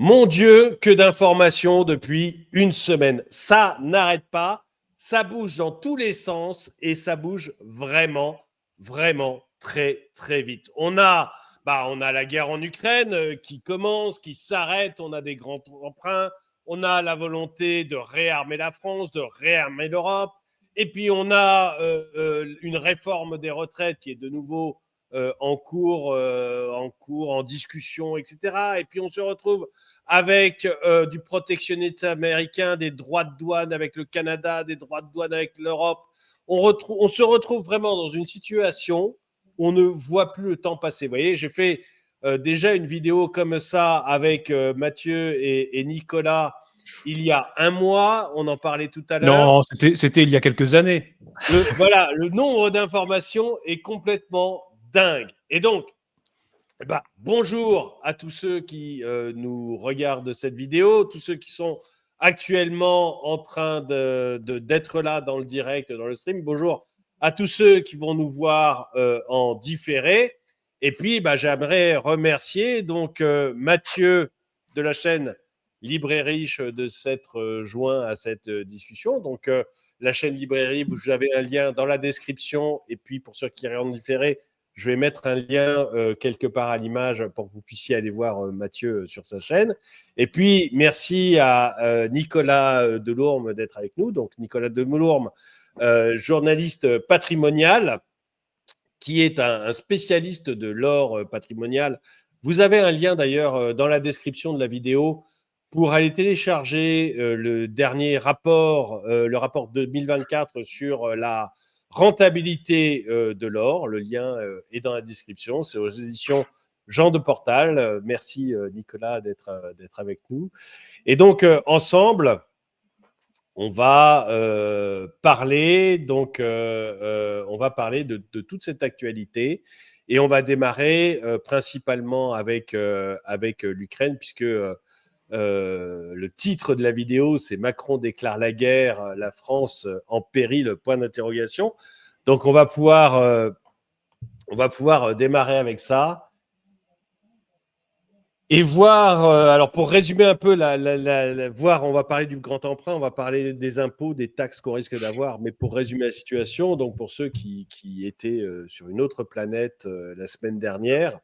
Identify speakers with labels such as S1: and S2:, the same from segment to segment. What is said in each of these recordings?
S1: Mon Dieu, que d'informations depuis une semaine. Ça n'arrête pas, ça bouge dans tous les sens et ça bouge vraiment, vraiment très, très vite. On a la guerre en Ukraine qui commence, qui s'arrête, on a des grands emprunts, on a la volonté de réarmer la France, de réarmer l'Europe, et puis on a une réforme des retraites qui est de nouveau en cours, en discussion, etc. Et puis on se retrouve avec du protectionnisme américain, des droits de douane avec le Canada, des droits de douane avec l'Europe. On se retrouve vraiment dans une situation où on ne voit plus le temps passer. Vous voyez, j'ai fait déjà une vidéo comme ça avec Mathieu et Nicolas il y a un mois. On en parlait tout à l'heure.
S2: Non, c'était il y a quelques années.
S1: Voilà, le nombre d'informations est complètement dingue. Et donc, bonjour à tous ceux qui nous regardent cette vidéo, tous ceux qui sont actuellement en train d'être là dans le direct, dans le stream. Bonjour à tous ceux qui vont nous voir en différé. Et puis, j'aimerais remercier donc Mathieu de la chaîne Libre et Riche de s'être joint à cette discussion. Donc, la chaîne Libre et Riche, vous avez un lien dans la description. Et puis, pour ceux qui regardent en différé, je vais mettre un lien quelque part à l'image pour que vous puissiez aller voir Mathieu sur sa chaîne. Et puis, merci à Nicolas Delourme d'être avec nous. Donc, Nicolas Delourme, journaliste patrimonial, qui est un spécialiste de l'or patrimonial. Vous avez un lien d'ailleurs dans la description de la vidéo pour aller télécharger le dernier rapport, le rapport 2024 sur la rentabilité de l'or. Le lien est dans la description. C'est aux éditions Jean de Portal. Merci Nicolas d'être avec nous. Et donc ensemble, on va parler de toute cette actualité et on va démarrer principalement avec l'Ukraine puisque le titre de la vidéo, c'est Macron déclare la guerre, la France en péril, point d'interrogation. Donc, on va pouvoir démarrer avec ça et voir. Alors, pour résumer un peu, voir, on va parler du grand emprunt, on va parler des impôts, des taxes qu'on risque d'avoir. Mais pour résumer la situation, donc pour ceux qui étaient sur une autre planète la semaine dernière,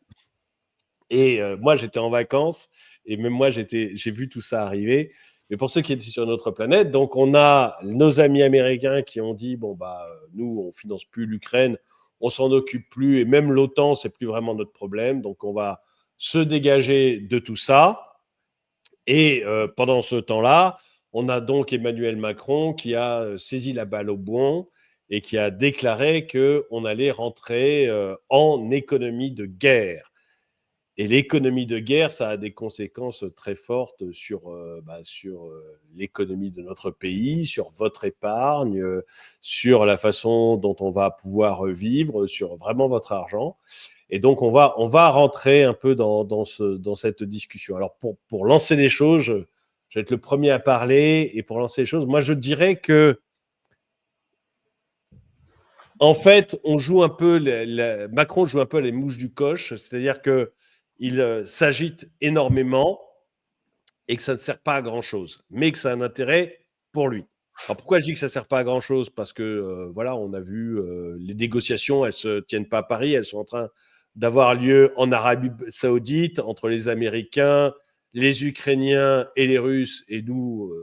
S1: et moi, j'étais en vacances et même moi, j'ai vu tout ça arriver. Mais pour ceux qui étaient sur une autre planète, donc on a nos amis américains qui ont dit nous, on finance plus l'Ukraine, on s'en occupe plus et même l'OTAN, c'est plus vraiment notre problème. Donc on va se dégager de tout ça. Et pendant ce temps-là, on a donc Emmanuel Macron qui a saisi la balle au bond et qui a déclaré qu'on allait rentrer en économie de guerre. Et l'économie de guerre, ça a des conséquences très fortes sur l'économie de notre pays, sur votre épargne, sur la façon dont on va pouvoir vivre, sur vraiment votre argent. Et donc, on va rentrer un peu dans cette discussion. Alors, pour lancer les choses, je vais être le premier à parler. Et pour lancer les choses, moi, je dirais que, en fait, Macron joue un peu les mouches du coche, c'est-à-dire qu'il s'agite énormément et que ça ne sert pas à grand-chose, mais que ça a un intérêt pour lui. Alors pourquoi je dis que ça ne sert pas à grand-chose? Parce que, on a vu les négociations, elles ne se tiennent pas à Paris, elles sont en train d'avoir lieu en Arabie Saoudite entre les Américains, les Ukrainiens et les Russes, et nous,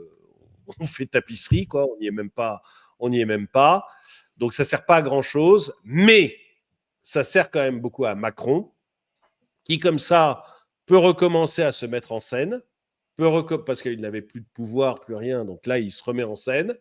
S1: on fait tapisserie, quoi, on n'y est même pas. Donc ça ne sert pas à grand-chose, mais ça sert quand même beaucoup à Macron, qui comme ça peut recommencer à se mettre en scène, parce qu'il n'avait plus de pouvoir, plus rien, donc là il se remet en scène.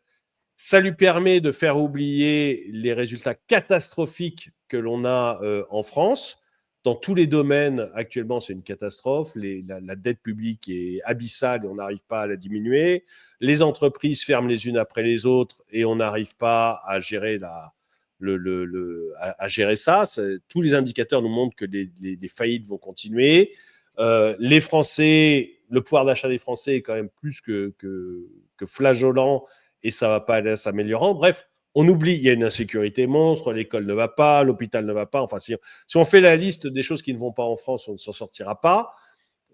S1: Ça lui permet de faire oublier les résultats catastrophiques que l'on a en France. Dans tous les domaines, actuellement, c'est une catastrophe. La dette publique est abyssale et on n'arrive pas à la diminuer. Les entreprises ferment les unes après les autres et on n'arrive pas à gérer à gérer ça. Tous les indicateurs nous montrent que les faillites vont continuer. Les Français, le pouvoir d'achat des Français est quand même plus que flageolant et ça ne va pas aller s'améliorant. Bref, on oublie, il y a une insécurité monstre, l'école ne va pas, l'hôpital ne va pas. Enfin, si on fait la liste des choses qui ne vont pas en France, on ne s'en sortira pas.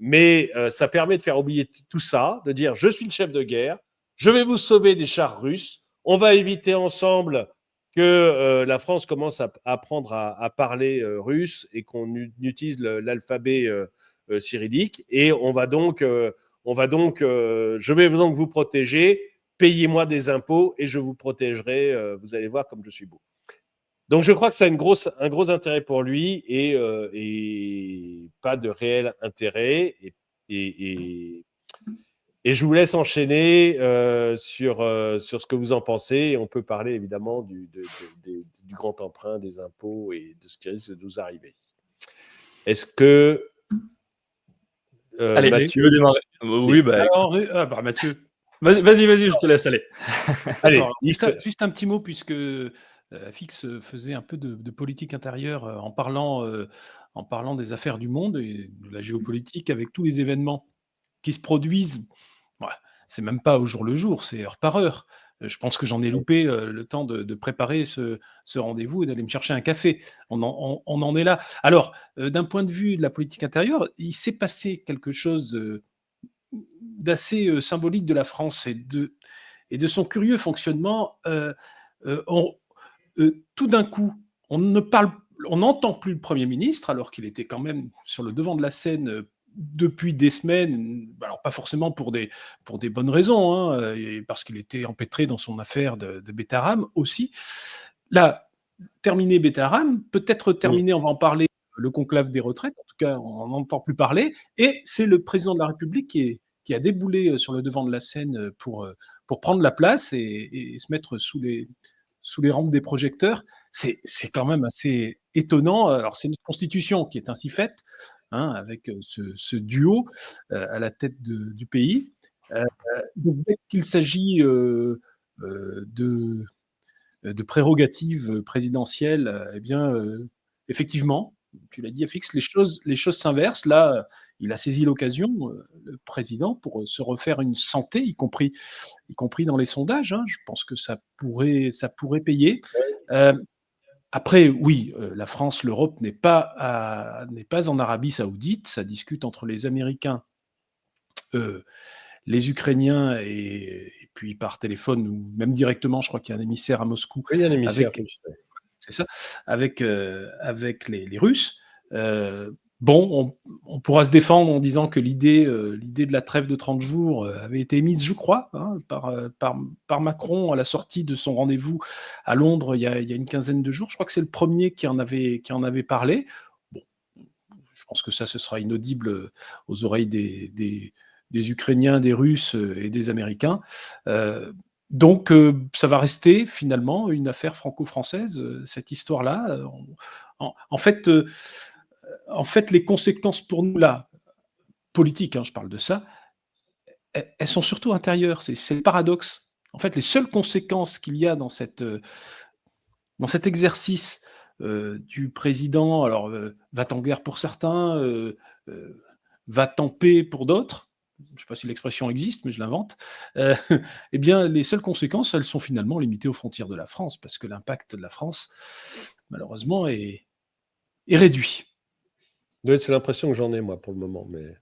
S1: mais ça permet de faire oublier tout ça, de dire je suis le chef de guerre, je vais vous sauver des chars russes, on va éviter ensemble que la France commence à apprendre à parler russe et qu'on utilise l'alphabet cyrillique, et je vais donc vous protéger, payez-moi des impôts et je vous protégerai, vous allez voir comme je suis beau. Donc je crois que ça a un gros intérêt pour lui et pas de réel intérêt. Et je vous laisse enchaîner sur ce que vous en pensez. Et on peut parler évidemment du grand emprunt, des impôts et de ce qui risque de nous arriver. Est-ce que
S3: Allez,
S1: Mathieu
S3: tu veux démarrer? Oui,
S2: Alors, Mathieu.
S3: Vas-y, je te laisse aller.
S1: Allez,
S2: Alors, juste un petit mot, puisque Fix faisait un peu de politique intérieure en parlant des affaires du monde et de la géopolitique avec tous les événements qui se produisent. Ouais, c'est même pas au jour le jour, c'est heure par heure. Je pense que j'en ai loupé le temps de préparer ce rendez-vous et d'aller me chercher un café. On en est là. Alors, d'un point de vue de la politique intérieure, il s'est passé quelque chose d'assez symbolique de la France et de son curieux fonctionnement. Tout d'un coup, on n'entend plus le Premier ministre, alors qu'il était quand même sur le devant de la scène depuis des semaines, alors pas forcément pour des bonnes raisons, hein, parce qu'il était empêtré dans son affaire de Betaram aussi. Là, terminé Betaram, peut-être terminé, on va en parler, le conclave des retraites, en tout cas, on n'en entend plus parler, et c'est le président de la République qui a déboulé sur le devant de la scène pour prendre la place et se mettre sous les rampes des projecteurs. C'est quand même assez étonnant. Alors, c'est notre Constitution qui est ainsi faite, hein, avec ce duo à la tête du pays. Donc, dès qu'il s'agit de prérogatives présidentielles, eh bien, effectivement, tu l'as dit, FX, les choses s'inversent. Là, il a saisi l'occasion, le président, pour se refaire une santé, y compris dans les sondages. Hein. Je pense que ça pourrait payer. Après, oui, la France, l'Europe n'est pas en Arabie Saoudite. Ça discute entre les Américains, les Ukrainiens et puis par téléphone ou même directement, je crois qu'il y a un émissaire à Moscou.
S1: Oui, il y a un émissaire.
S2: C'est ça, avec les Russes. Bon, on pourra se défendre en disant que l'idée de la trêve de 30 jours avait été émise, je crois, hein, par Macron à la sortie de son rendez-vous à Londres il y a une quinzaine de jours. Je crois que c'est le premier qui en avait parlé. Bon, je pense que ça, ce sera inaudible aux oreilles des Ukrainiens, des Russes et des Américains. Donc, ça va rester finalement une affaire franco-française, cette histoire-là. En fait, les conséquences pour nous, là, politiques, hein, je parle de ça, elles sont surtout intérieures. C'est le paradoxe. En fait, les seules conséquences qu'il y a dans cet exercice du président, alors va-t-en guerre pour certains, va-t-en paix pour d'autres, je ne sais pas si l'expression existe, mais je l'invente, eh bien, les seules conséquences, elles sont finalement limitées aux frontières de la France, parce que l'impact de la France, malheureusement, est réduit.
S1: Oui, c'est l'impression que j'en ai, moi, pour le moment. Mais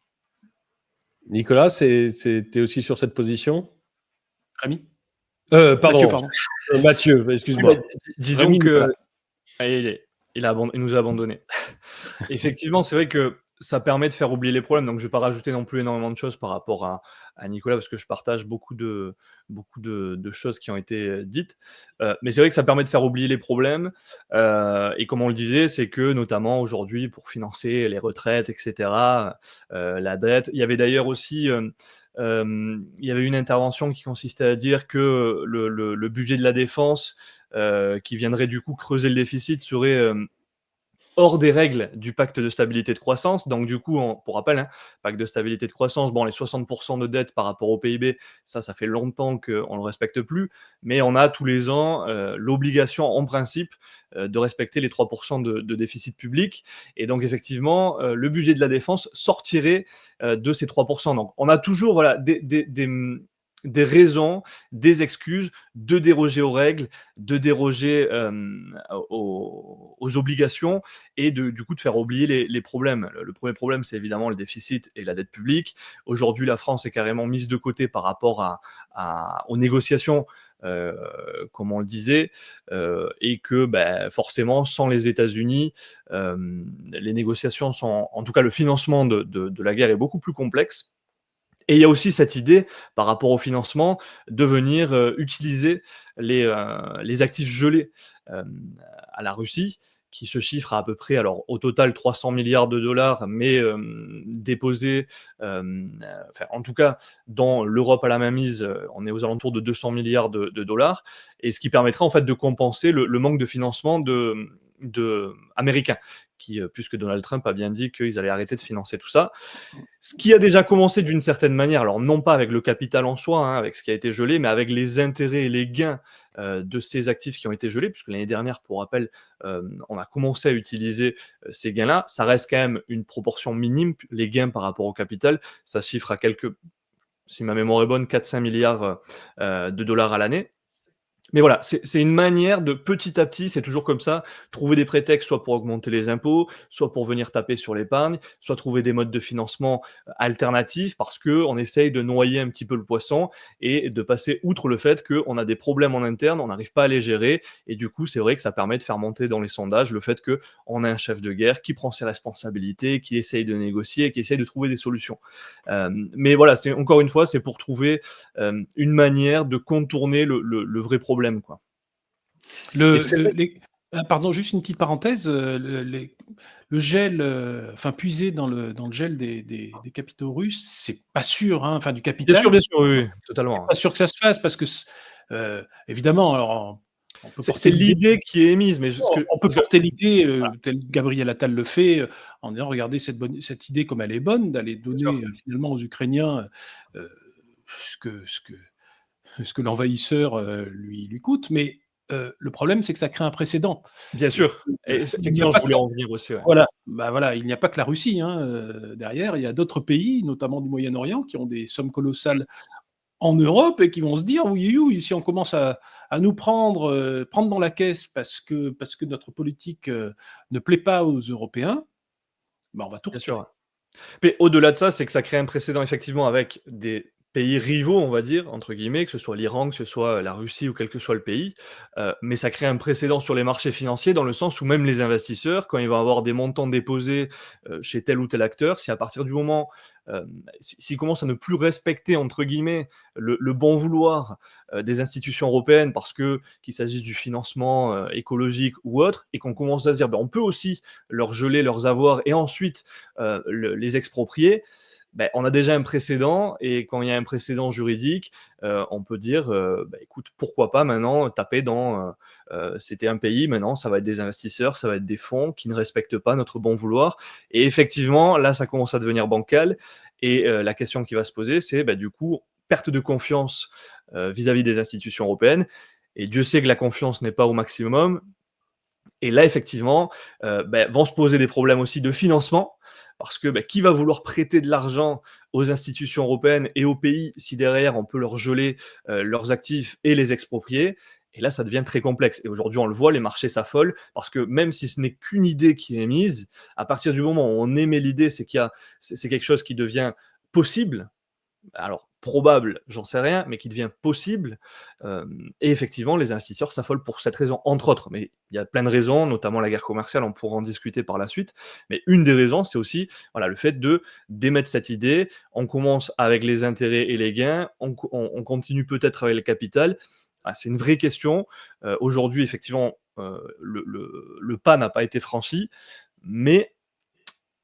S1: Nicolas, t'es aussi sur cette position?
S2: Rémi?
S1: Pardon. Mathieu, excuse-moi.
S3: Disons
S2: Rémi,
S3: que il nous a abandonnés. Effectivement, c'est vrai que ça permet de faire oublier les problèmes. Donc, je ne vais pas rajouter non plus énormément de choses par rapport à Nicolas, parce que je partage beaucoup de choses qui ont été dites. Mais c'est vrai que ça permet de faire oublier les problèmes. Et comme on le disait, c'est que notamment aujourd'hui, pour financer les retraites, etc., la dette, il y avait d'ailleurs aussi... il y avait une intervention qui consistait à dire que le budget de la défense, qui viendrait du coup creuser le déficit, serait hors des règles du pacte de stabilité de croissance. Donc du coup, pour rappel, hein, pacte de stabilité de croissance, bon, les 60% de dette par rapport au PIB, ça fait longtemps qu'on ne le respecte plus, mais on a tous les ans l'obligation en principe de respecter les 3% de déficit public. Et donc effectivement, le budget de la défense sortirait de ces 3%. Donc on a toujours voilà, des des raisons, des excuses de déroger aux règles, de déroger aux obligations et du coup de faire oublier les problèmes. Le premier problème, c'est évidemment le déficit et la dette publique. Aujourd'hui, la France est carrément mise de côté par rapport aux négociations, comme on le disait, et que forcément, sans les États-Unis, les négociations sont, en tout cas le financement de la guerre est beaucoup plus complexe. Et il y a aussi cette idée, par rapport au financement, de venir utiliser les actifs gelés à la Russie, qui se chiffrent à peu près, alors au total 300 milliards de dollars, mais déposés, en tout cas, dans l'Europe à la mainmise, on est aux alentours de 200 milliards de dollars, et ce qui permettrait en fait de compenser le manque de financement américain, puisque Donald Trump a bien dit qu'ils allaient arrêter de financer tout ça. Ce qui a déjà commencé d'une certaine manière, alors non pas avec le capital en soi, avec ce qui a été gelé, mais avec les intérêts et les gains de ces actifs qui ont été gelés, puisque l'année dernière, pour rappel, on a commencé à utiliser ces gains-là. Ça reste quand même une proportion minime, les gains par rapport au capital, ça chiffre à si ma mémoire est bonne, 4-5 milliards de dollars à l'année. Mais voilà, c'est une manière de petit à petit, c'est toujours comme ça, trouver des prétextes soit pour augmenter les impôts, soit pour venir taper sur l'épargne, soit trouver des modes de financement alternatifs parce qu'on essaye de noyer un petit peu le poisson et de passer outre le fait qu'on a des problèmes en interne, on n'arrive pas à les gérer. Et du coup, c'est vrai que ça permet de faire monter dans les sondages le fait qu'on a un chef de guerre qui prend ses responsabilités, qui essaye de négocier, qui essaye de trouver des solutions. Mais voilà, encore une fois, c'est pour trouver une manière de contourner le vrai problème. Quoi.
S2: Pardon, juste une petite parenthèse. Le gel, puiser dans le gel des capitaux russes, c'est pas sûr, du capital.
S3: Bien sûr, oui, totalement.
S2: C'est pas sûr que ça se fasse parce que, évidemment, alors on peut
S3: c'est l'idée qui est émise, mais
S2: on peut porter l'idée, tel Gabriel Attal le fait, en disant regardez cette idée comme elle est bonne d'aller donner finalement aux Ukrainiens ce que l'envahisseur lui coûte, mais le problème, c'est que ça crée un précédent.
S3: Bien sûr. Et effectivement, je voulais en venir aussi. Ouais.
S2: Voilà, il n'y a pas que la Russie derrière. Il y a d'autres pays, notamment du Moyen-Orient, qui ont des sommes colossales en Europe et qui vont se dire oui, si on commence à nous prendre dans la caisse parce que notre politique ne plaît pas aux Européens, on va tout retirer.
S3: Bien sûr. Mais au-delà de ça, c'est que ça crée un précédent effectivement avec des pays rivaux, on va dire, entre guillemets, que ce soit l'Iran, que ce soit la Russie ou quel que soit le pays, mais ça crée un précédent sur les marchés financiers dans le sens où même les investisseurs, quand ils vont avoir des montants déposés chez tel ou tel acteur, si à partir du moment, s'ils commencent à ne plus respecter, entre guillemets, le bon vouloir des institutions européennes parce qu'il s'agit du financement écologique ou autre, et qu'on commence à se dire on peut aussi leur geler leurs avoirs et ensuite les exproprier, on a déjà un précédent, et quand il y a un précédent juridique, on peut dire, écoute, pourquoi pas maintenant taper dans c'était un pays, maintenant ça va être des investisseurs, ça va être des fonds qui ne respectent pas notre bon vouloir, et effectivement, là ça commence à devenir bancal, et la question qui va se poser, c'est du coup, perte de confiance vis-à-vis des institutions européennes, et Dieu sait que la confiance n'est pas au maximum, et là, effectivement, vont se poser des problèmes aussi de financement, parce que qui va vouloir prêter de l'argent aux institutions européennes et aux pays si derrière on peut leur geler leurs actifs et les exproprier? Et là, ça devient très complexe. Et aujourd'hui, on le voit, les marchés s'affolent, parce que même si ce n'est qu'une idée qui est émise, à partir du moment où on émet l'idée, c'est quelque chose qui devient possible. Alors, probable, j'en sais rien, mais qui devient possible. Et effectivement, les investisseurs s'affolent pour cette raison, entre autres. Mais il y a plein de raisons, notamment la guerre commerciale, on pourra en discuter par la suite. Mais une des raisons, c'est aussi le fait d'émettre cette idée. On commence avec les intérêts et les gains, on continue peut-être avec le capital. C'est une vraie question. Aujourd'hui, effectivement, le pas n'a pas été franchi, mais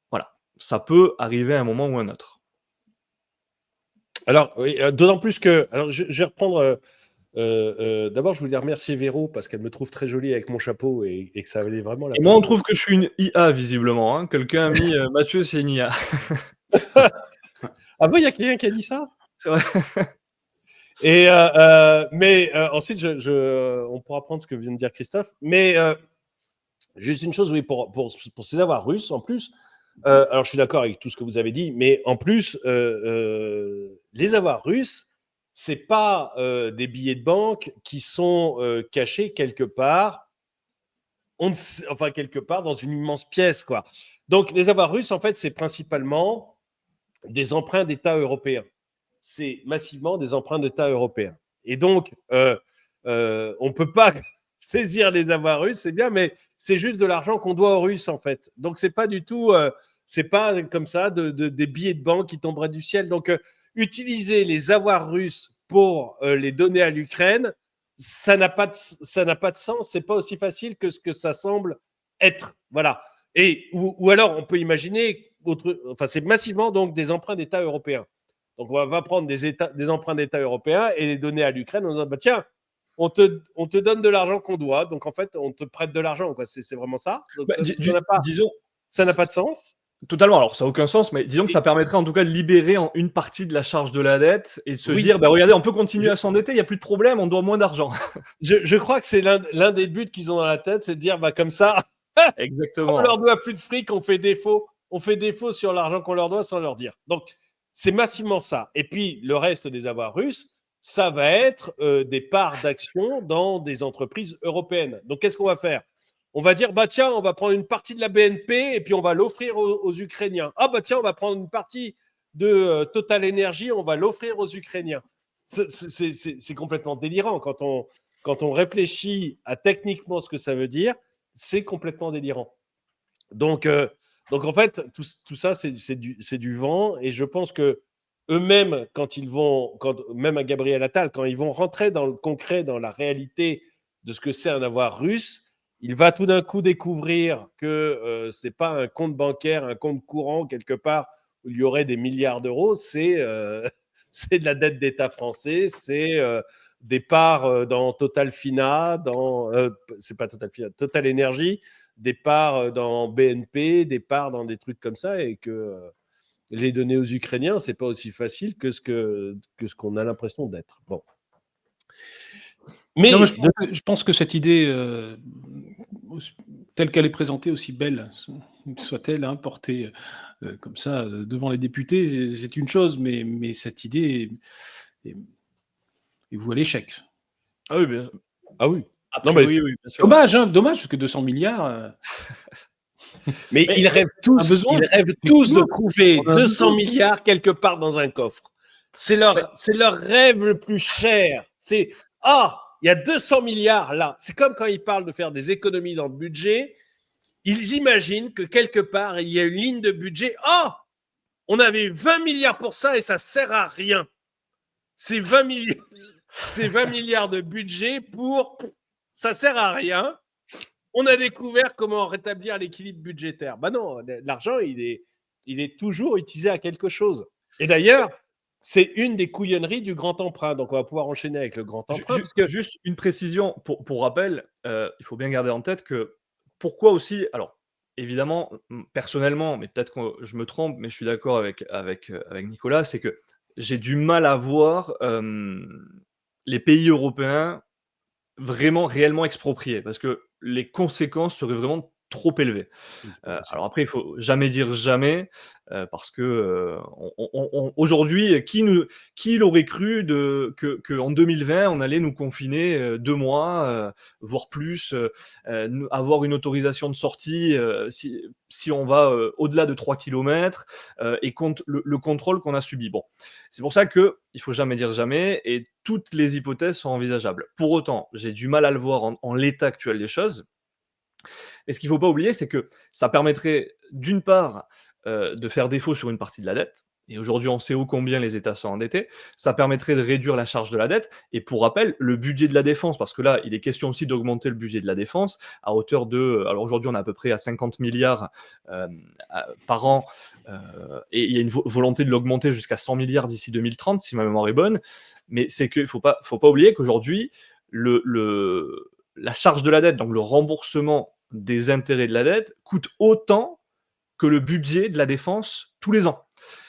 S3: voilà, ça peut arriver à un moment ou à un autre.
S1: Alors, oui, d'autant plus que. Alors, je vais reprendre. D'abord, je voulais remercier Véro parce qu'elle me trouve très jolie avec mon chapeau et que ça valait vraiment la
S3: peine. Et moi, on trouve que je suis une IA, visiblement. Quelqu'un a mis Mathieu, c'est une IA.
S1: Ah bon, il y a quelqu'un qui a dit ça?
S3: C'est vrai.
S1: Et, mais ensuite, on pourra prendre ce que vient de dire Christophe. Mais juste une chose, oui, pour ces avoirs russes, en plus. Alors, je suis d'accord avec tout ce que vous avez dit, mais en plus, les avoirs russes, c'est pas des billets de banque qui sont cachés quelque part, enfin quelque part dans une immense pièce, quoi. Donc les avoirs russes, en fait, c'est principalement des emprunts d'États européens. C'est massivement des emprunts d'États européens. Et donc, on ne peut pas saisir les avoirs russes, c'est bien, mais c'est juste de l'argent qu'on doit aux Russes, en fait. Donc, c'est pas du tout, c'est pas comme ça des billets de banque qui tomberaient du ciel. Donc, utiliser les avoirs russes pour les donner à l'Ukraine, ça n'a pas de sens. C'est pas aussi facile que ce que ça semble être. Voilà. Ou alors, on peut imaginer, enfin, c'est massivement donc des emprunts d'États européens. Donc, on va prendre des emprunts d'État européens et les donner à l'Ukraine en disant, bah, tiens, on te donne de l'argent qu'on doit. Donc, en fait, on te prête de l'argent. C'est vraiment ça. Donc,
S3: disons,
S1: ça n'a pas de sens.
S3: Totalement, alors ça n'a aucun sens, mais disons que ça permettrait en tout cas de libérer une partie de la charge de la dette et de se dire, bah, regardez, on peut continuer à s'endetter, il n'y a plus de problème, on doit moins d'argent.
S1: Je crois que c'est l'un des buts qu'ils ont dans la tête, c'est de dire, bah, comme ça,
S3: exactement.
S1: On leur doit plus de fric, on fait défaut sur l'argent qu'on leur doit sans leur dire. Donc, c'est massivement ça. Et puis, le reste des avoirs russes, ça va être des parts d'actions dans des entreprises européennes. Donc, qu'est-ce qu'on va faire? On va dire, bah tiens, on va prendre une partie de la BNP et puis on va l'offrir aux Ukrainiens. Ah bah tiens, on va prendre une partie de Total Energy, on va l'offrir aux Ukrainiens. C'est complètement délirant quand on réfléchit à techniquement ce que ça veut dire. C'est complètement délirant. Donc en fait, tout ça, c'est du vent. Et je pense que eux-mêmes, même à Gabriel Attal, quand ils vont rentrer dans le concret, dans la réalité de ce que c'est un avoir russe, il va tout d'un coup découvrir que ce n'est pas un compte bancaire, un compte courant quelque part où il y aurait des milliards d'euros. C'est de la dette d'État français, c'est des parts dans Total Fina, c'est pas Total Fina, Total Energy, des parts dans BNP, des parts dans des trucs comme ça, et que les donner aux Ukrainiens, c'est pas aussi facile que ce qu'on a l'impression d'être. Bon.
S2: Mais non, je pense que cette idée, telle qu'elle est présentée, aussi belle soit-elle, hein, portée comme ça devant les députés, c'est une chose, mais cette idée est vouée à l'échec.
S3: Ah oui, bien.
S1: Ah oui.
S3: Non, mais oui, bien sûr.
S2: Dommage, hein, dommage, parce que 200 milliards.
S1: Mais ils rêvent tous de trouver 200 milliards quelque part dans un coffre. C'est leur rêve le plus cher. C'est il y a 200 milliards là. C'est comme quand ils parlent de faire des économies dans le budget. Ils imaginent que quelque part, il y a une ligne de budget. On avait 20 milliards pour ça et ça sert à rien. C'est 20 milliards de budget pour... Ça sert à rien. On a découvert comment rétablir l'équilibre budgétaire. Ben non, l'argent, il est toujours utilisé à quelque chose. Et d'ailleurs, c'est une des couillonneries du grand emprunt. Donc, on va pouvoir enchaîner avec le grand emprunt.
S3: Juste une précision, pour rappel, il faut bien garder en tête que pourquoi aussi... Alors, évidemment, personnellement, mais peut-être que je me trompe, mais je suis d'accord avec Nicolas, c'est que j'ai du mal à voir les pays européens vraiment réellement expropriés, parce que les conséquences seraient vraiment trop élevées. Alors après, il faut jamais dire jamais, parce que aujourd'hui, qui l'aurait cru que en 2020 on allait nous confiner 2 mois, voire plus, avoir une autorisation de sortie si on va au-delà de 3 km, et le contrôle qu'on a subi. Bon, c'est pour ça que il faut jamais dire jamais, et toutes les hypothèses sont envisageables. Pour autant, j'ai du mal à le voir en l'état actuel des choses. Et ce qu'il ne faut pas oublier, c'est que ça permettrait, d'une part, de faire défaut sur une partie de la dette. Et aujourd'hui, on sait ô combien les États sont endettés. Ça permettrait de réduire la charge de la dette. Et pour rappel, le budget de la défense, parce que là, il est question aussi d'augmenter le budget de la défense à hauteur de... Alors aujourd'hui, on est à peu près à 50 milliards par an. Et il y a une volonté de l'augmenter jusqu'à 100 milliards d'ici 2030, si ma mémoire est bonne. Mais c'est qu'il ne faut pas oublier qu'aujourd'hui, la charge de la dette, donc le remboursement des intérêts de la dette, coûte autant que le budget de la défense tous les ans.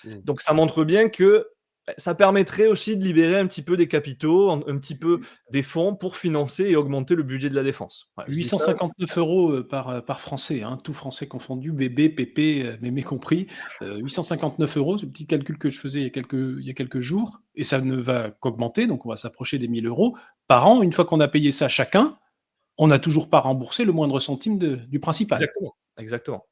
S3: Donc ça montre bien que Ça permettrait aussi de libérer un petit peu des capitaux, un petit peu des fonds pour financer et augmenter le budget de la défense. Ouais, je dis ça
S2: 859 € par Français, hein, tout Français confondu, bébé, pépé, mémé compris. 859 €, c'est le petit calcul que je faisais il y a quelques jours, et ça ne va qu'augmenter, donc on va s'approcher des 1 000 € par an. Une fois qu'on a payé ça chacun, on n'a toujours pas remboursé le moindre centime du principal.
S3: exactement.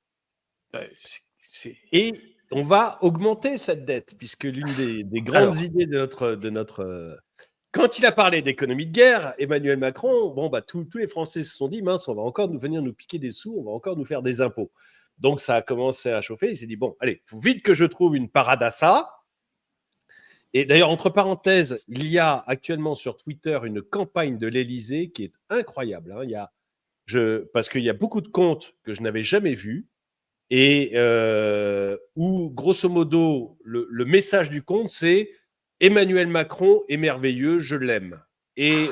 S2: C'est
S1: Et on va augmenter cette dette, puisque l'une des grandes idées de notre quand il a parlé d'économie de guerre, Emmanuel Macron, bon, bah, tous les Français se sont dit, mince, on va encore venir nous piquer des sous, on va encore nous faire des impôts. Donc ça a commencé à chauffer. Il s'est dit, bon, allez, il faut vite que je trouve une parade à ça. Et d'ailleurs, entre parenthèses, il y a actuellement sur Twitter une campagne de l'Élysée qui est incroyable, hein. Parce qu'il y a beaucoup de comptes que je n'avais jamais vus et où, grosso modo, le message du compte, c'est Emmanuel Macron est merveilleux, je l'aime. Et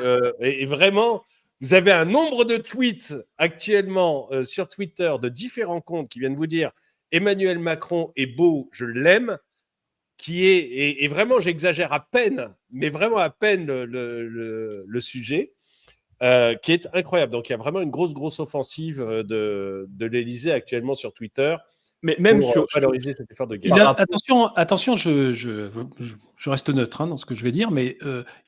S1: vraiment, vous avez un nombre de tweets actuellement sur Twitter de différents comptes qui viennent vous dire Emmanuel Macron est beau, je l'aime, qui est, et vraiment, j'exagère à peine, mais vraiment à peine le sujet. Qui est incroyable. Donc, il y a vraiment une grosse offensive de l'Élysée actuellement sur Twitter
S3: Mais même
S1: pour valoriser cet effort de guerre.
S2: Attention, je reste neutre, hein, dans ce que je vais dire, mais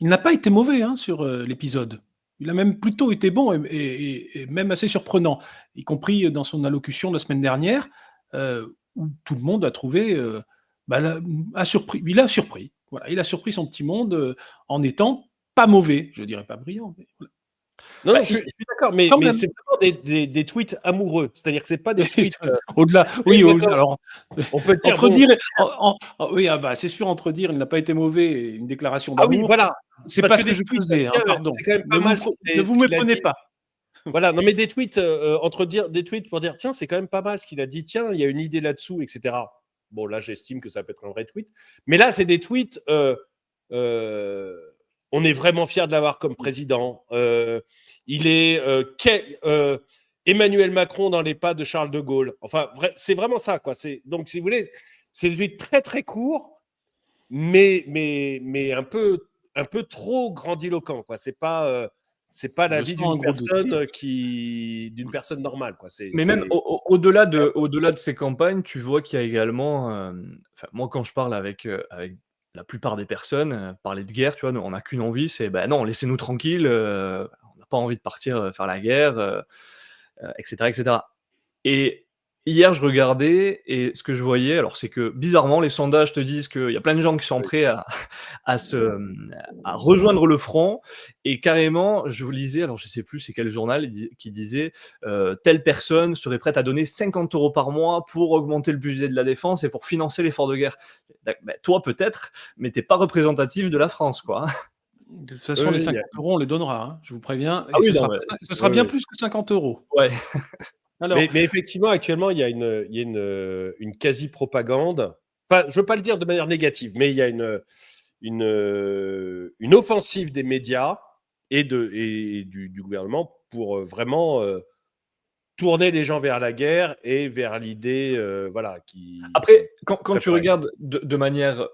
S2: il n'a pas été mauvais, hein, sur l'épisode. Il a même plutôt été bon et même assez surprenant, y compris dans son allocution la semaine dernière, où tout le monde a trouvé, surpris. Il a surpris. Voilà, il a surpris son petit monde en étant pas mauvais. Je dirais pas brillant, mais voilà.
S1: Non, je suis d'accord, mais c'est vraiment des tweets amoureux. C'est-à-dire que c'est pas des tweets.
S2: Au-delà, oui, alors.
S1: On peut dire.
S2: C'est sûr, entre dire il n'a pas été mauvais et une déclaration
S1: Ah
S2: d'amour.
S1: oui, voilà.
S2: C'est pas ce que je faisais, hein, pardon.
S1: C'est quand même pas mal.
S2: Ne vous méprenez pas.
S1: Voilà, non, mais des tweets, des tweets pour dire tiens, c'est quand même pas mal ce qu'il a dit, tiens, il y a une idée là-dessous, etc. Bon, là, j'estime que ça peut être un vrai tweet. Mais là, c'est des tweets. On est vraiment fiers de l'avoir comme président. Il est Emmanuel Macron dans les pas de Charles de Gaulle. Enfin, c'est vraiment ça, quoi. Donc, si vous voulez, c'est des tweets très très courts, mais un peu trop grandiloquent, quoi. C'est pas la vie d'une personne normale, quoi.
S3: Mais même au-delà de ces campagnes, tu vois qu'il y a également, moi quand je parle avec la plupart des personnes, parler de guerre, tu vois, on n'a qu'une envie, c'est non, laissez-nous tranquilles, on n'a pas envie de partir faire la guerre, etc., etc. Et hier, je regardais et ce que je voyais, alors c'est que bizarrement, les sondages te disent qu'il y a plein de gens qui sont prêts à rejoindre le front, et carrément, je lisais, alors je sais plus c'est quel journal qui disait telle personne serait prête à donner 50 € par mois pour augmenter le budget de la défense et pour financer l'effort de guerre. Toi peut-être, mais t'es pas représentatif de la France, quoi.
S2: De toute façon, les 50 €, on les donnera, hein, je vous préviens.
S3: Ah oui,
S2: ce sera bien plus que 50 €.
S3: Ouais.
S1: Alors, mais effectivement, actuellement, il y a une quasi-propagande. Je ne veux pas le dire de manière négative, mais il y a une offensive des médias et du gouvernement pour vraiment tourner les gens vers la guerre et vers l'idée, qui.
S3: Après, quand tu regardes de manière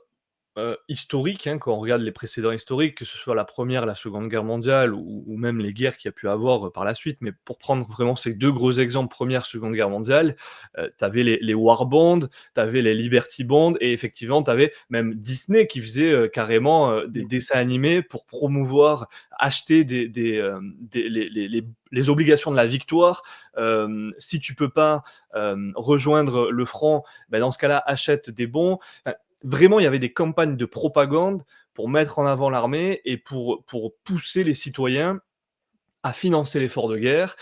S3: historique, hein, quand on regarde les précédents historiques, que ce soit la Première, la Seconde Guerre mondiale ou même les guerres qu'il y a pu avoir par la suite, mais pour prendre vraiment ces deux gros exemples, Première, Seconde Guerre mondiale, tu avais les War Bonds, tu avais les Liberty Bonds, et effectivement, tu avais même Disney qui faisait carrément des dessins animés pour promouvoir, acheter les obligations de la victoire. Si tu peux pas rejoindre le front, dans ce cas-là, achète des bons. Vraiment, il y avait des campagnes de propagande pour mettre en avant l'armée et pour pousser les citoyens à financer l'effort de guerre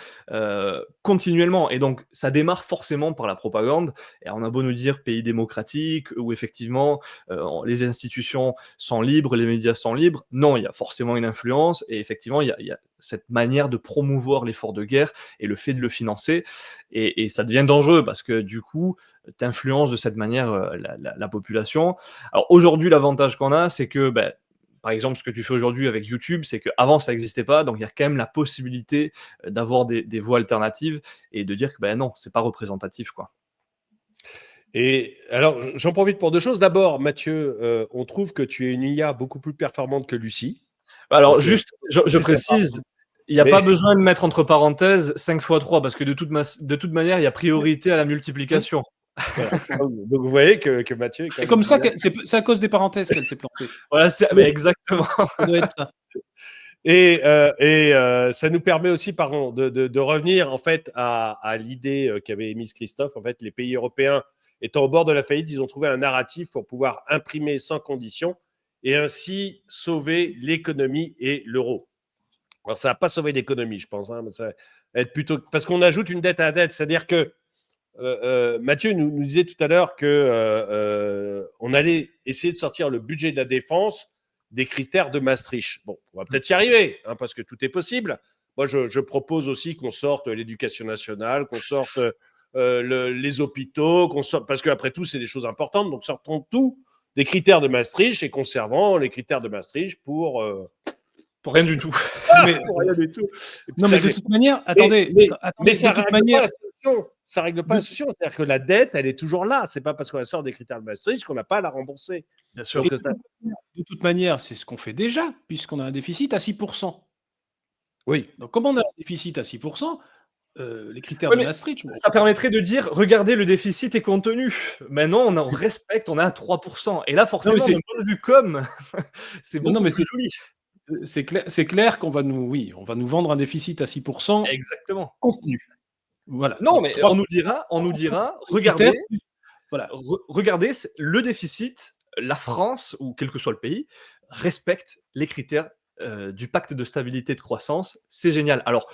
S3: continuellement. Et donc, ça démarre forcément par la propagande. Et on a beau nous dire pays démocratique, où effectivement les institutions sont libres, les médias sont libres. Non, il y a forcément une influence. Et effectivement, il y a cette manière de promouvoir l'effort de guerre et le fait de le financer. Et ça devient dangereux parce que du coup, tu influences de cette manière la population. Alors aujourd'hui, l'avantage qu'on a, c'est que par exemple, ce que tu fais aujourd'hui avec YouTube, c'est qu'avant, ça n'existait pas, donc il y a quand même la possibilité d'avoir des voies alternatives et de dire que non, c'est pas représentatif, quoi.
S1: Et alors, j'en profite pour deux choses. D'abord, Mathieu, on trouve que tu es une IA beaucoup plus performante que Lucie.
S3: Alors,
S1: Donc,
S3: juste, je
S1: c'est sympa.
S3: précise, il n'y a
S1: Mais-
S3: pas besoin de mettre entre parenthèses 5 x 3, parce que de toute manière, il y a priorité à la multiplication.
S1: Voilà. Donc, vous voyez que Mathieu est quand
S2: C'est
S1: même
S2: comme ça
S1: une IA.
S2: que c'est à cause des parenthèses qu'elle s'est plantée.
S3: Voilà, exactement.
S2: Ça doit être ça.
S1: Et ça nous permet aussi, pardon, de revenir en fait à l'idée qu'avait émise Christophe. En fait, les pays européens étant au bord de la faillite, ils ont trouvé un narratif pour pouvoir imprimer sans condition et ainsi sauver l'économie et l'euro. Alors, ça n'a pas sauvé l'économie, je pense, hein, mais ça va être plutôt parce qu'on ajoute une dette à la dette, c'est-à-dire que Mathieu nous disait tout à l'heure que on allait essayer de sortir le budget de la défense des critères de Maastricht. Bon, on va peut-être y arriver, hein, parce que tout est possible. Moi, je propose aussi qu'on sorte l'éducation nationale, qu'on sorte les hôpitaux, qu'on sorte, parce qu'après tout, c'est des choses importantes. Donc, sortons tout des critères de Maastricht et conservons les critères de Maastricht pour
S3: Pour rien du tout.
S2: Mais,
S1: pour rien du tout.
S2: non, mais de toute manière, attendez,
S1: Mais ça
S2: de toute
S1: règle
S2: manière,
S1: pas la solution. Ça règle pas la solution. C'est-à-dire que la dette, elle est toujours là. C'est pas parce qu'on sort des critères de Maastricht qu'on n'a pas à la rembourser.
S3: Bien sûr.
S1: Donc, ça...
S2: de toute manière, c'est ce qu'on fait déjà, puisqu'on a un déficit à 6%.
S1: Oui.
S2: Donc, comme on a un déficit à 6%, les critères
S3: Ouais,
S2: de
S3: mais
S2: Maastricht.
S3: ça permettrait de dire, regardez, le déficit est contenu. Maintenant, on respecte, on est à 3%. Et là, forcément, d'un point de vue com, c'est beaucoup plus joli.
S2: C'est clair qu'on va on va nous vendre un déficit à 6%
S3: Exactement.
S2: contenu. Voilà.
S3: Non,
S2: Donc,
S3: mais on nous dira, regardez,
S2: voilà.
S3: Regardez le déficit, la France, ou quel que soit le pays, respecte les critères du pacte de stabilité et de croissance. C'est génial. Alors,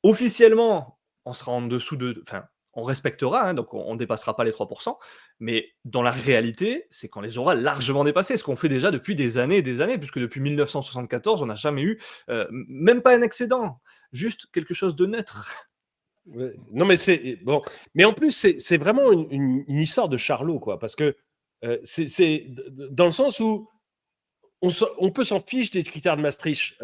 S3: officiellement, on sera en dessous de... Enfin, on respectera, hein, donc on ne dépassera pas les 3%, mais dans la réalité, c'est qu'on les aura largement dépassés, ce qu'on fait déjà depuis des années et des années, puisque depuis 1974, on n'a jamais eu, même pas un excédent, juste quelque chose de neutre.
S1: Ouais. Non, mais c'est bon. Mais en plus, c'est vraiment une histoire de Charlot, quoi, parce que c'est dans le sens où on peut s'en fiche des critères de Maastricht.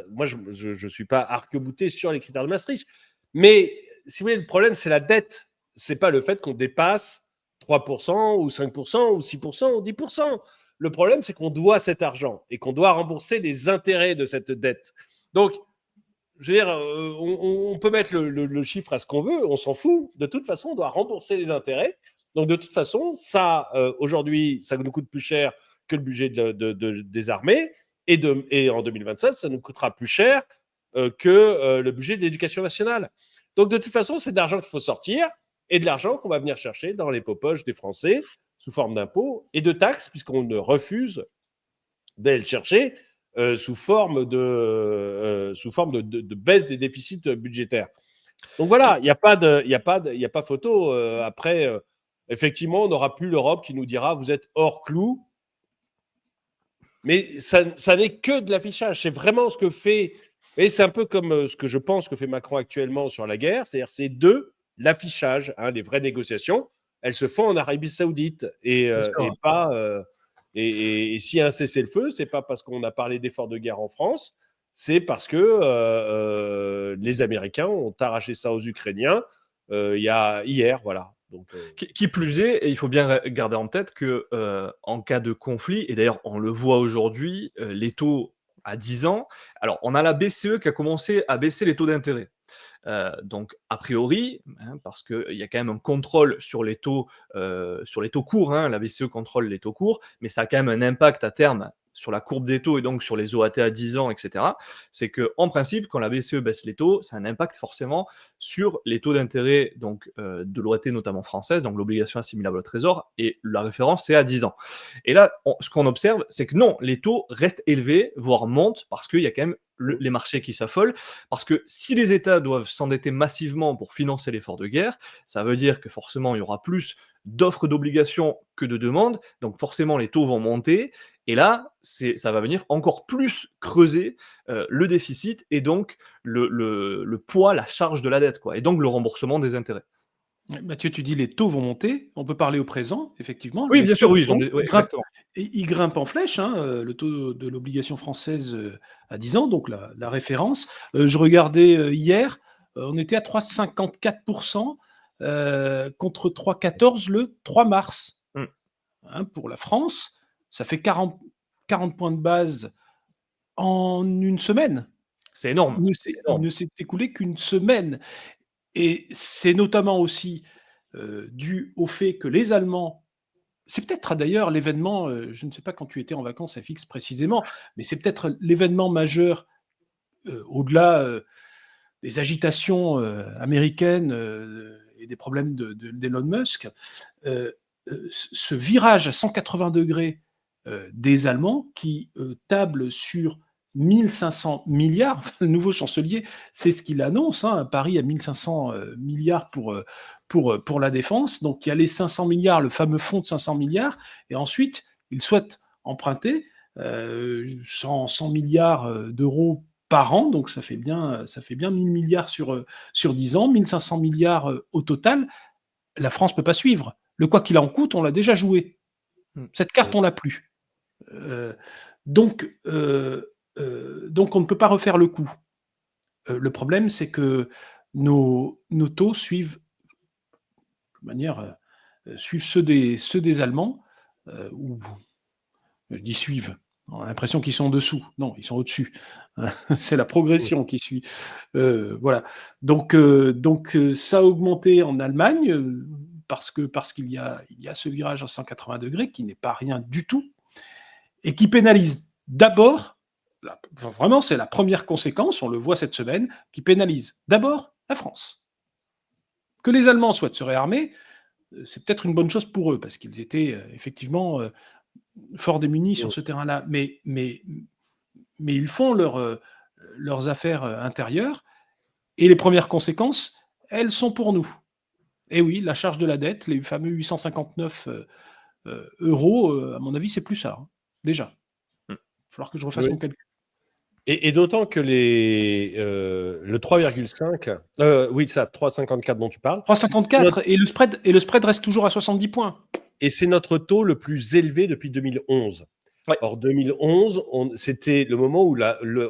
S1: Moi, je suis pas arc-bouté sur les critères de Maastricht, mais si vous voulez, le problème, c'est la dette. C'est pas le fait qu'on dépasse 3% ou 5% ou 6% ou 10%. Le problème, c'est qu'on doit cet argent et qu'on doit rembourser les intérêts de cette dette. Donc, je veux dire, on peut mettre le chiffre à ce qu'on veut, on s'en fout. De toute façon, on doit rembourser les intérêts. Donc, de toute façon, ça, aujourd'hui, ça nous coûte plus cher que le budget des armées. Et en 2027, ça nous coûtera plus cher que le budget de l'éducation nationale. Donc, de toute façon, c'est de l'argent qu'il faut sortir et de l'argent qu'on va venir chercher dans les poches des Français sous forme d'impôts et de taxes, puisqu'on refuse d'aller le chercher sous forme de baisse des déficits budgétaires. Donc voilà, il n'y a pas photo. Après, effectivement, on n'aura plus l'Europe qui nous dira vous êtes hors clou. Mais ça n'est que de l'affichage. C'est vraiment ce que fait. Et c'est un peu comme ce que je pense que fait Macron actuellement sur la guerre. C'est-à-dire, c'est de l'affichage. Hein, les vraies négociations, elles se font en Arabie Saoudite et pas. Et s'il y a un cessez-le-feu, c'est pas parce qu'on a parlé d'efforts de guerre en France, c'est parce que les Américains ont arraché ça aux Ukrainiens hier, voilà. Donc,
S3: Qui plus est, et il faut bien garder en tête que en cas de conflit, et d'ailleurs on le voit aujourd'hui, les taux à 10 ans, alors on a la BCE qui a commencé à baisser les taux d'intérêt. Donc a priori, hein, parce qu'il y a quand même un contrôle sur les taux courts, hein, la BCE contrôle les taux courts, mais ça a quand même un impact à terme sur la courbe des taux et donc sur les OAT à 10 ans, etc. C'est qu'en principe, quand la BCE baisse les taux, ça a un impact forcément sur les taux d'intérêt donc, de l'OAT notamment française, donc l'obligation assimilable au trésor, et la référence c'est à 10 ans. Et là, ce qu'on observe, c'est que non, les taux restent élevés, voire montent, parce qu'il y a quand même les marchés qui s'affolent, parce que si les États doivent s'endetter massivement pour financer l'effort de guerre, ça veut dire que forcément il y aura plus d'offres d'obligations que de demandes, donc forcément les taux vont monter, et là, ça va venir encore plus creuser le déficit, et donc le poids, la charge de la dette, quoi, et donc le remboursement des intérêts.
S2: Mathieu, tu dis les taux vont monter. On peut parler au présent, effectivement.
S3: Oui, bien sûr, oui. Exactement.
S2: Il grimpe en flèche, hein, le taux de l'obligation française à 10 ans, donc la référence. Je regardais hier, on était à 3,54%. contre 3,14 le 3 mars.
S3: Mmh.
S2: Hein, pour la France, ça fait 40 points de base en une semaine.
S3: C'est énorme.
S2: Il ne s'est écoulé qu'une semaine. Et c'est notamment aussi dû au fait que les Allemands, c'est peut-être d'ailleurs l'événement, je ne sais pas quand tu étais en vacances FX précisément, mais c'est peut-être l'événement majeur au-delà des agitations américaines et des problèmes d'Elon Musk, ce virage à 180 degrés des Allemands qui tablent sur 1500 milliards. Le nouveau chancelier, c'est ce qu'il annonce. Hein, Paris a 1500 milliards pour la défense. Donc il y a les 500 milliards, le fameux fonds de 500 milliards. Et ensuite, il souhaite emprunter 100 milliards d'euros par an. Donc ça fait bien 1000 milliards sur 10 ans, 1500 milliards au total. La France ne peut pas suivre. Le quoi qu'il en coûte, on l'a déjà joué. Cette carte, on l'a plus. Donc, on ne peut pas refaire le coup. Le problème, c'est que nos taux suivent, de manière, suivent ceux des Allemands, ou je dis suivent. On a l'impression qu'ils sont en dessous. Non, ils sont au-dessus. C'est la progression qui suit. Voilà. Donc, ça a augmenté en Allemagne parce qu'il y a ce virage à 180 degrés qui n'est pas rien du tout et qui pénalise d'abord, vraiment c'est la première conséquence, on le voit cette semaine, qui pénalise d'abord la France. Que les Allemands souhaitent se réarmer, c'est peut-être une bonne chose pour eux, parce qu'ils étaient effectivement fort démunis sur ce terrain-là, mais ils font leurs affaires intérieures, et les premières conséquences, elles sont pour nous. Et oui, la charge de la dette, les fameux 859 euros, à mon avis, c'est plus ça, hein, déjà. Il va falloir que je refasse mon calcul.
S1: Et d'autant que le 3,5, oui, ça, 3,54 dont tu parles.
S2: 3,54 et le spread reste toujours à 70 points.
S1: Et c'est notre taux le plus élevé depuis 2011.
S3: Ouais.
S1: Or, 2011, c'était le moment où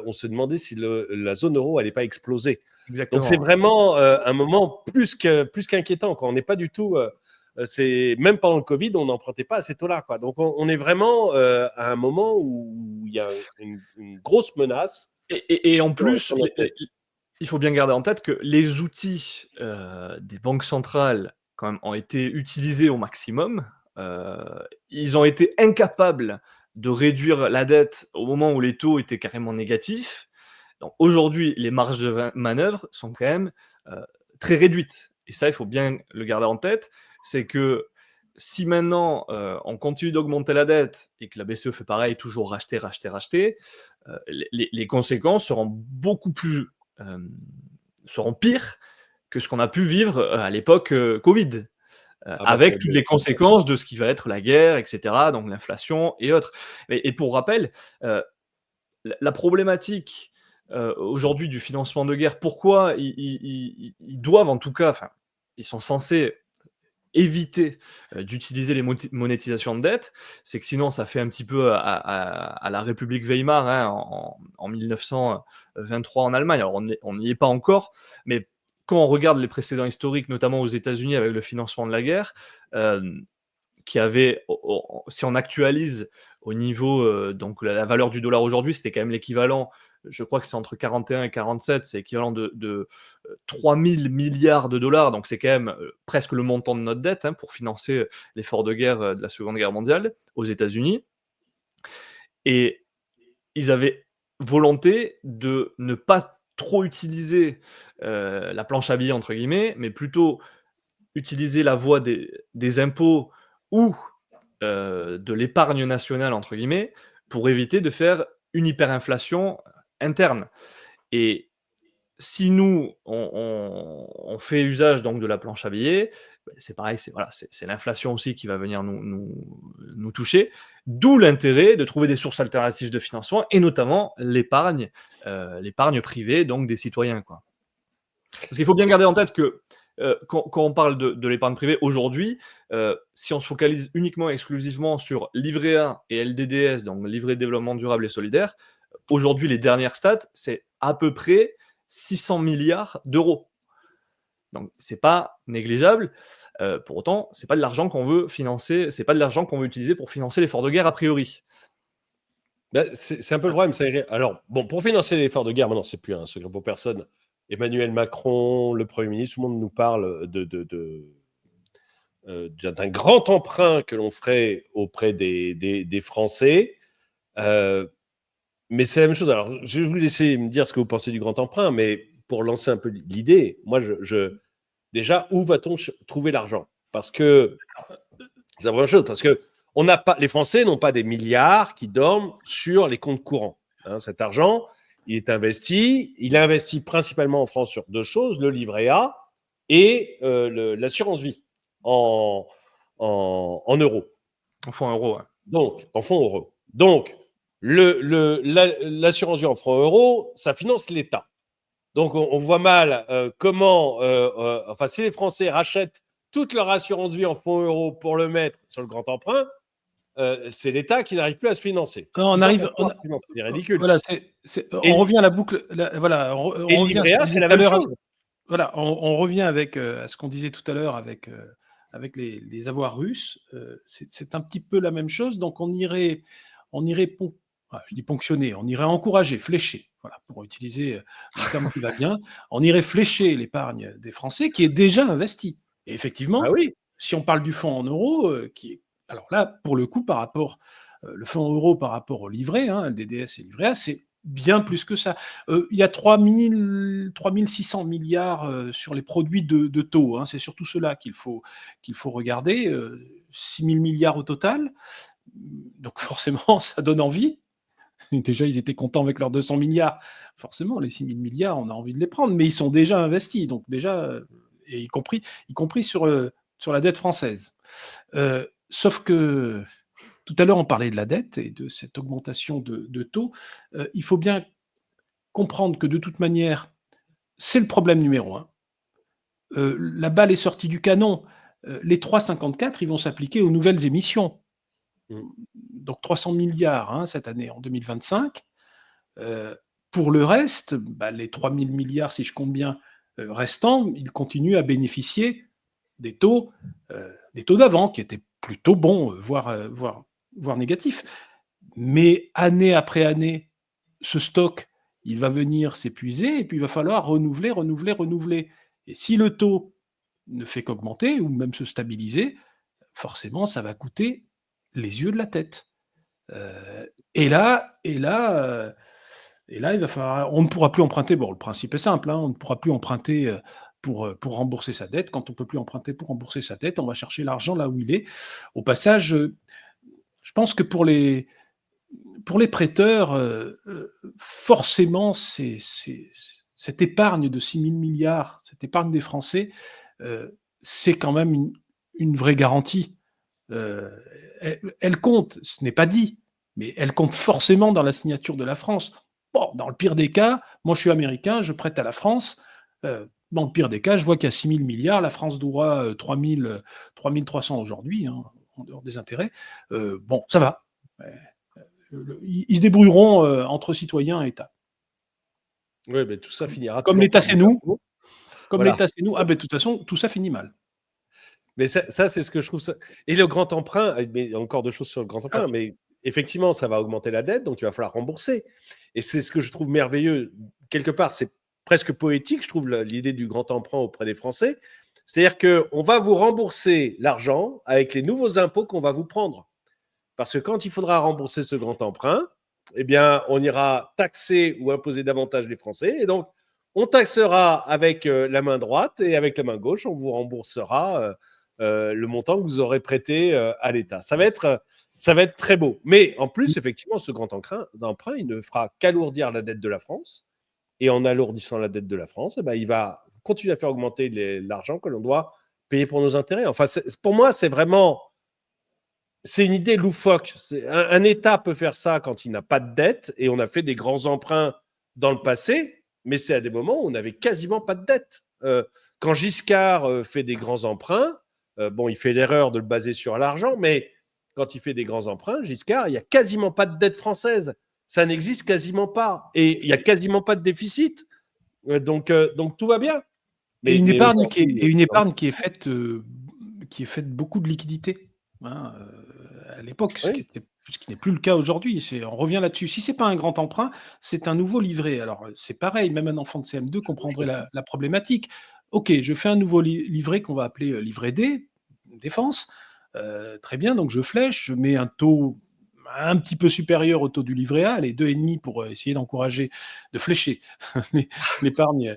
S1: on se demandait si la zone euro n'allait pas exploser.
S3: Exactement.
S1: Donc, c'est vraiment un moment plus qu'inquiétant. On n'est pas du tout... même pendant le Covid, on n'empruntait pas à ces taux-là. Donc, on est vraiment à un moment où il y a une grosse menace.
S3: Et en plus, il faut bien garder en tête que les outils des banques centrales quand même, ont été utilisés au maximum. Ils ont été incapables de réduire la dette au moment où les taux étaient carrément négatifs. Donc aujourd'hui, les marges de manœuvre sont quand même très réduites. Et ça, il faut bien le garder en tête. C'est que si maintenant on continue d'augmenter la dette et que la BCE fait pareil, toujours racheter, les conséquences seront beaucoup plus seront pires que ce qu'on a pu vivre à l'époque Covid. Avec toutes les conséquences de ce qui va être la guerre, etc., donc l'inflation et autres. Et pour rappel, la problématique aujourd'hui du financement de guerre, pourquoi ils doivent en tout cas, enfin, ils sont censés éviter d'utiliser les monétisations de dette, c'est que sinon ça fait un petit peu à la République Weimar en 1923 en Allemagne. Alors on n'y est pas encore, mais quand on regarde les précédents historiques, notamment aux États-Unis avec le financement de la guerre, qui avait, si on actualise au niveau, donc la valeur du dollar aujourd'hui, c'était quand même l'équivalent, je crois que c'est entre 41 et 47, c'est l'équivalent de 3 000 milliards de dollars, donc c'est quand même presque le montant de notre dette pour financer l'effort de guerre de la Seconde Guerre mondiale aux États-Unis. Et ils avaient volonté de ne pas trop utiliser la planche à billets, entre guillemets, mais plutôt utiliser la voie des impôts ou de l'épargne nationale, entre guillemets, pour éviter de faire une hyperinflation interne. Et si nous, on fait usage donc de la planche à billets, c'est pareil, c'est l'inflation aussi qui va venir nous toucher, d'où l'intérêt de trouver des sources alternatives de financement, et notamment l'épargne privée, donc des citoyens, quoi. Parce qu'il faut bien garder en tête que quand on parle de l'épargne privée aujourd'hui, si on se focalise uniquement et exclusivement sur livret A et LDDS, donc livret de développement durable et solidaire, aujourd'hui les dernières stats, c'est à peu près 600 milliards d'euros. Donc, c'est pas négligeable. Pour autant, c'est pas de l'argent qu'on veut financer, c'est pas de l'argent qu'on veut utiliser pour financer l'effort de guerre a priori.
S1: Ben, c'est un peu le problème. Alors, bon, pour financer l'effort de guerre, maintenant, c'est plus un secret pour personne. Emmanuel Macron, le Premier ministre, tout le monde nous parle d'un grand emprunt que l'on ferait auprès des Français. Mais c'est la même chose. Alors, je vais vous laisser me dire ce que vous pensez du grand emprunt, mais pour lancer un peu l'idée, moi, déjà, où va-t-on trouver l'argent? Parce que c'est la première chose, parce que les Français n'ont pas des milliards qui dorment sur les comptes courants. Hein, cet argent, il est investi. Il est investi principalement en France sur 2 choses, le livret A et l'assurance vie en euros.
S3: En fonds euros, ouais.
S1: Donc, en fonds euros. Donc, l'assurance vie en fonds euros, ça finance l'État. Donc, on voit mal comment, enfin, si les Français rachètent toute leur assurance vie en fonds euros pour le mettre sur le grand emprunt, c'est l'État qui n'arrive plus à se financer.
S2: Non,
S1: C'est ridicule.
S2: Voilà, on revient à la boucle. Voilà, on
S1: Et le
S2: revient
S1: livret A, c'est la même chose.
S2: Voilà, on revient avec à ce qu'on disait tout à l'heure avec les avoirs russes. C'est un petit peu la même chose. Donc on irait je dis ponctionner, on irait encourager, flécher, voilà, pour utiliser le terme qui va bien. On irait flécher l'épargne des Français qui est déjà investie. Et effectivement,
S1: Ah oui.
S2: si on parle du fonds en euros, alors là, pour le coup, par rapport le fonds euro par rapport au livret, hein, LDDS et livret A, c'est bien plus que ça. Il y a 3 600 milliards sur les produits de taux. Hein, c'est surtout cela qu'il faut regarder. 6 000 milliards au total. Donc forcément, ça donne envie. Déjà, ils étaient contents avec leurs 200 milliards. Forcément, les 6 000 milliards, on a envie de les prendre, mais ils sont déjà investis. Donc déjà, et y compris sur la dette française. Sauf que tout à l'heure, on parlait de la dette et de cette augmentation de taux. Il faut bien comprendre que de toute manière, c'est le problème numéro 1. La balle est sortie du canon. Les 3,54, ils vont s'appliquer aux nouvelles émissions. Donc 300 milliards cette année, en 2025. Pour le reste, les 3 000 milliards, si je compte bien, restants, ils continuent à bénéficier des taux d'avant, qui étaient plutôt bons, voire négatifs. Mais année après année, ce stock, il va venir s'épuiser et puis il va falloir renouveler. Et si le taux ne fait qu'augmenter ou même se stabiliser, forcément, ça va coûter les yeux de la tête. Et là, il va falloir. On ne pourra plus emprunter. Bon, le principe est simple. On ne pourra plus emprunter pour rembourser sa dette. Quand on ne peut plus emprunter pour rembourser sa dette, on va chercher l'argent là où il est. Au passage, je pense que pour les prêteurs, forcément, cette épargne de 6 000 milliards, cette épargne des Français, c'est quand même une vraie garantie. Elle compte, ce n'est pas dit, mais elle compte forcément dans la signature de la France. Bon, dans le pire des cas, moi je suis américain, je prête à la France. Dans le pire des cas, je vois qu'il y a 6 000 milliards, la France doit 3 300 aujourd'hui, en dehors des intérêts. Bon, ça va. Ils se débrouilleront entre citoyens et État.
S1: Oui, mais tout ça finira.
S2: Comme l'État, c'est nous.
S1: Voilà.
S2: De toute façon, tout ça finit mal.
S1: Mais ça c'est ce que je trouve ça. Et le grand emprunt, mais encore 2 choses sur le grand emprunt, mais effectivement, ça va augmenter la dette, donc il va falloir rembourser. Et c'est ce que je trouve merveilleux. Quelque part, c'est presque poétique, je trouve, l'idée du grand emprunt auprès des Français. C'est-à-dire qu'on va vous rembourser l'argent avec les nouveaux impôts qu'on va vous prendre. Parce que quand il faudra rembourser ce grand emprunt, eh bien, on ira taxer ou imposer davantage les Français. Et donc, on taxera avec la main droite et avec la main gauche, on vous remboursera le montant que vous aurez prêté à l'État. Ça va être très beau. Mais en plus, effectivement, ce grand emprunt, il ne fera qu'alourdir la dette de la France. Et en alourdissant la dette de la France, il va continuer à faire augmenter l'argent que l'on doit payer pour nos intérêts. Enfin, pour moi, c'est une idée loufoque. Un État peut faire ça quand il n'a pas de dette, et on a fait des grands emprunts dans le passé, mais c'est à des moments où on n'avait quasiment pas de dette. Quand Giscard fait des grands emprunts, il fait l'erreur de le baser sur l'argent, mais quand il fait des grands emprunts, Giscard, il n'y a quasiment pas de dette française. Ça n'existe quasiment pas. Et il n'y a quasiment pas de déficit. Donc tout va bien.
S2: Et une épargne
S1: aujourd'hui,
S2: qui est faite beaucoup de liquidités, hein, à l'époque, ce
S1: oui,
S2: qui n'est plus le cas aujourd'hui. On revient là-dessus. Si c'est pas un grand emprunt, c'est un nouveau livret. Alors, c'est pareil, même un enfant de CM2 comprendrait la problématique. OK, je fais un nouveau livret qu'on va appeler, livret D, défense. Très bien, donc je flèche, je mets un taux un petit peu supérieur au taux du livret A, les 2,5 pour essayer d'encourager, de flécher l'épargne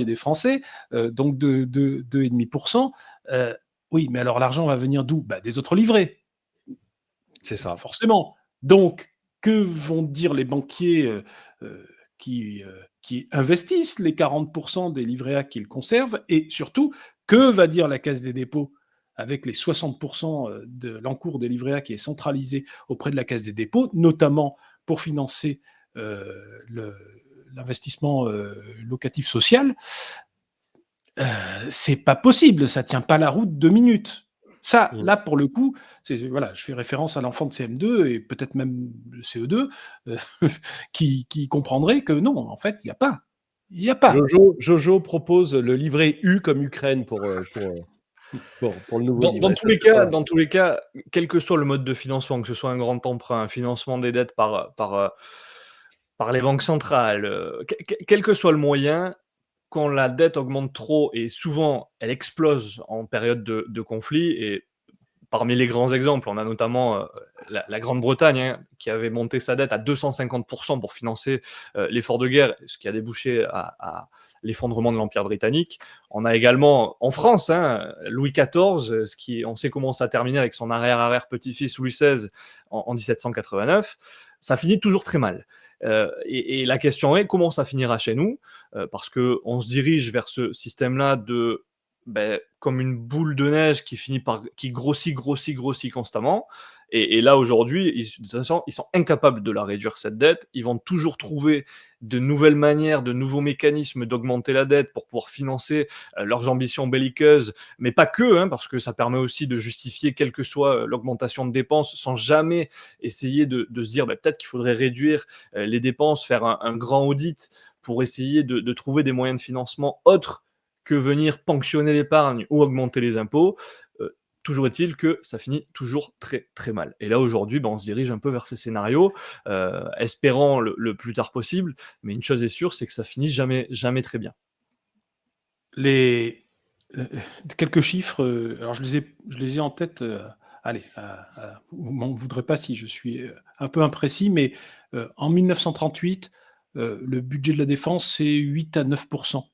S2: des Français, donc de 2,5%. Oui, mais alors l'argent va venir d'où? Bah, des autres livrets,
S1: c'est ça.
S2: forcément. Donc, que vont dire les banquiers euh, qui investissent les 40% des livrets A qu'ils conservent? Et surtout, que va dire la Caisse des dépôts avec les 60% de l'encours des livrets A qui est centralisé auprès de la Caisse des dépôts, notamment pour financer euh, l'investissement locatif social? C'est pas possible, ça tient pas la route 2 minutes. Ça,
S1: Mm.
S2: là, pour le coup, voilà, je fais référence à l'enfant de CM2 et peut-être même le CE2, euh, qui comprendrait que non, en fait, il n'y a pas. Il n'y a pas.
S1: Jojo propose le livret U comme Ukraine pour le nouveau
S3: Dans
S1: livret.
S3: tous
S1: Ça
S3: les
S1: serait
S3: cas
S1: pas-
S3: quel que soit le mode de financement, que ce soit un grand emprunt, un financement des dettes par les banques centrales, quel que soit le moyen, quand la dette augmente trop et souvent elle explose en période de conflit et parmi les grands exemples, on a notamment la Grande-Bretagne hein, qui avait monté sa dette à 250% pour financer l'effort de guerre, ce qui a débouché à l'effondrement de l'Empire britannique. On a également en France hein, Louis XIV, on sait comment ça a terminé avec son arrière-arrière-petit-fils Louis XVI en 1789. Ça finit toujours très mal. Et la question est comment ça finira chez nous, parce qu'on se dirige vers ce système-là de comme une boule de neige qui grossit constamment. Et là, aujourd'hui, de toute façon, ils sont incapables de la réduire, cette dette. Ils vont toujours trouver de nouvelles manières, de nouveaux mécanismes d'augmenter la dette pour pouvoir financer leurs ambitions belliqueuses, mais pas que, hein, parce que ça permet aussi de justifier quelle que soit l'augmentation de dépenses, sans jamais essayer de se dire peut-être qu'il faudrait réduire les dépenses, faire un grand audit pour essayer de trouver des moyens de financement autres que venir ponctionner l'épargne ou augmenter les impôts. Toujours est-il que ça finit toujours très très mal. Et là aujourd'hui, on se dirige un peu vers ces scénarios, espérant le plus tard possible, mais une chose est sûre, c'est que ça finit jamais très bien.
S2: Les, euh, quelques chiffres, alors je les ai en tête, allez, vous m'en voudrez pas si je suis un peu imprécis, mais en 1938, le budget de la défense, c'est 8 à 9%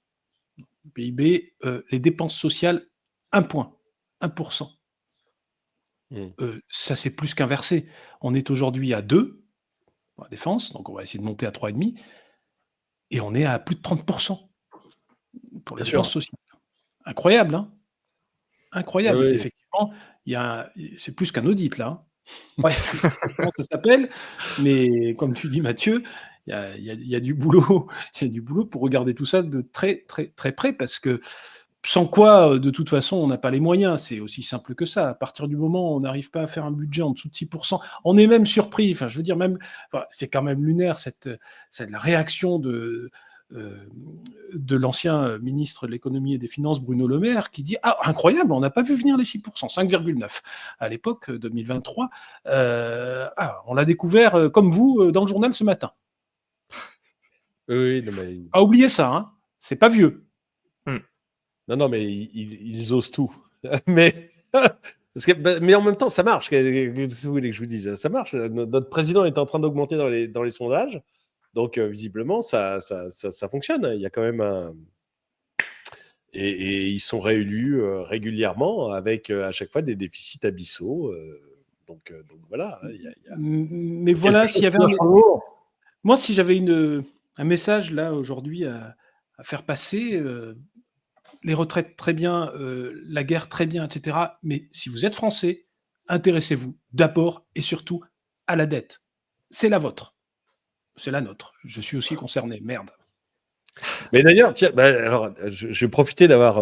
S2: du PIB. Les dépenses sociales, 1 point, 1%.
S1: Mm.
S2: Ça, c'est plus qu'inversé. On est aujourd'hui à 2 pour la défense, donc on va essayer de monter à 3,5, et on est à plus de 30% pour les
S3: Bien
S2: dépenses
S3: sûr.
S2: sociales. Incroyable, hein? Incroyable.
S1: Oui,
S2: Effectivement, c'est plus qu'un audit, là. Hein.
S3: Ouais.
S2: Je ne sais pas comment ça s'appelle, mais comme tu dis, Mathieu, il y a du boulot, il y a du boulot pour regarder tout ça de très, très, très près, parce que sans quoi, de toute façon, on n'a pas les moyens. C'est aussi simple que ça. À partir du moment où on n'arrive pas à faire un budget en dessous de 6%, on est même surpris. Enfin, je veux dire, c'est quand même lunaire, la réaction de l'ancien ministre de l'économie et des finances, Bruno Le Maire, qui dit « Ah, incroyable, on n'a pas vu venir les 6%, 5,9 à l'époque, 2023. On l'a découvert, comme vous, dans le journal ce matin. »
S1: oui, non, mais,
S2: Pas oublier ça, hein. C'est pas vieux.
S1: non, mais ils osent tout. mais, mais en même temps, ça marche. Qu'est-ce que vous voulez que je vous dise? Ça marche. Notre président est en train d'augmenter dans les sondages. Donc, visiblement, ça fonctionne. Il y a quand même un. Et ils sont réélus régulièrement avec à chaque fois des déficits abyssaux. Donc voilà,
S2: Mais
S1: quelque
S2: voilà,
S1: chose qui marche en haut.
S2: moi, si j'avais un message là aujourd'hui à faire passer, les retraites très bien, la guerre très bien, etc. Mais si vous êtes français, intéressez-vous d'abord et surtout à la dette. C'est la vôtre, c'est la nôtre. Je suis aussi concerné, merde.
S1: Mais d'ailleurs, tiens, alors, je vais profiter d'avoir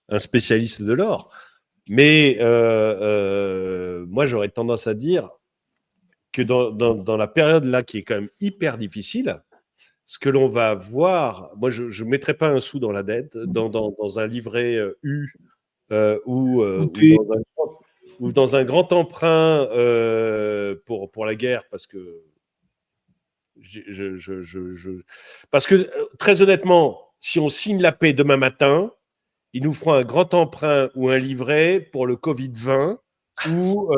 S1: un spécialiste de l'or. Mais moi, j'aurais tendance à dire que dans la période là qui est quand même hyper difficile, ce que l'on va voir, moi je ne mettrai pas un sou dans la dette, dans un livret U ou dans un grand emprunt pour la guerre, parce que parce que très honnêtement, si on signe la paix demain matin, ils nous feront un grand emprunt ou un livret pour le Covid-20 ou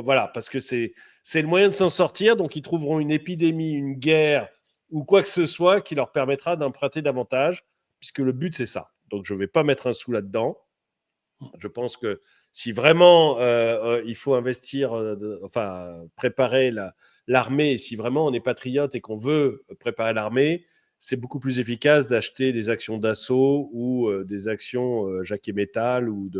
S1: voilà, parce que c'est le moyen de s'en sortir. Donc, ils trouveront une épidémie, une guerre ou quoi que ce soit qui leur permettra d'emprunter davantage, puisque le but, c'est ça. Donc, je ne vais pas mettre un sou là-dedans. Je pense que si vraiment il faut investir, préparer l'armée, et si vraiment on est patriote et qu'on veut préparer l'armée, c'est beaucoup plus efficace d'acheter des actions d'Assaut ou des actions Jacques et Métal ou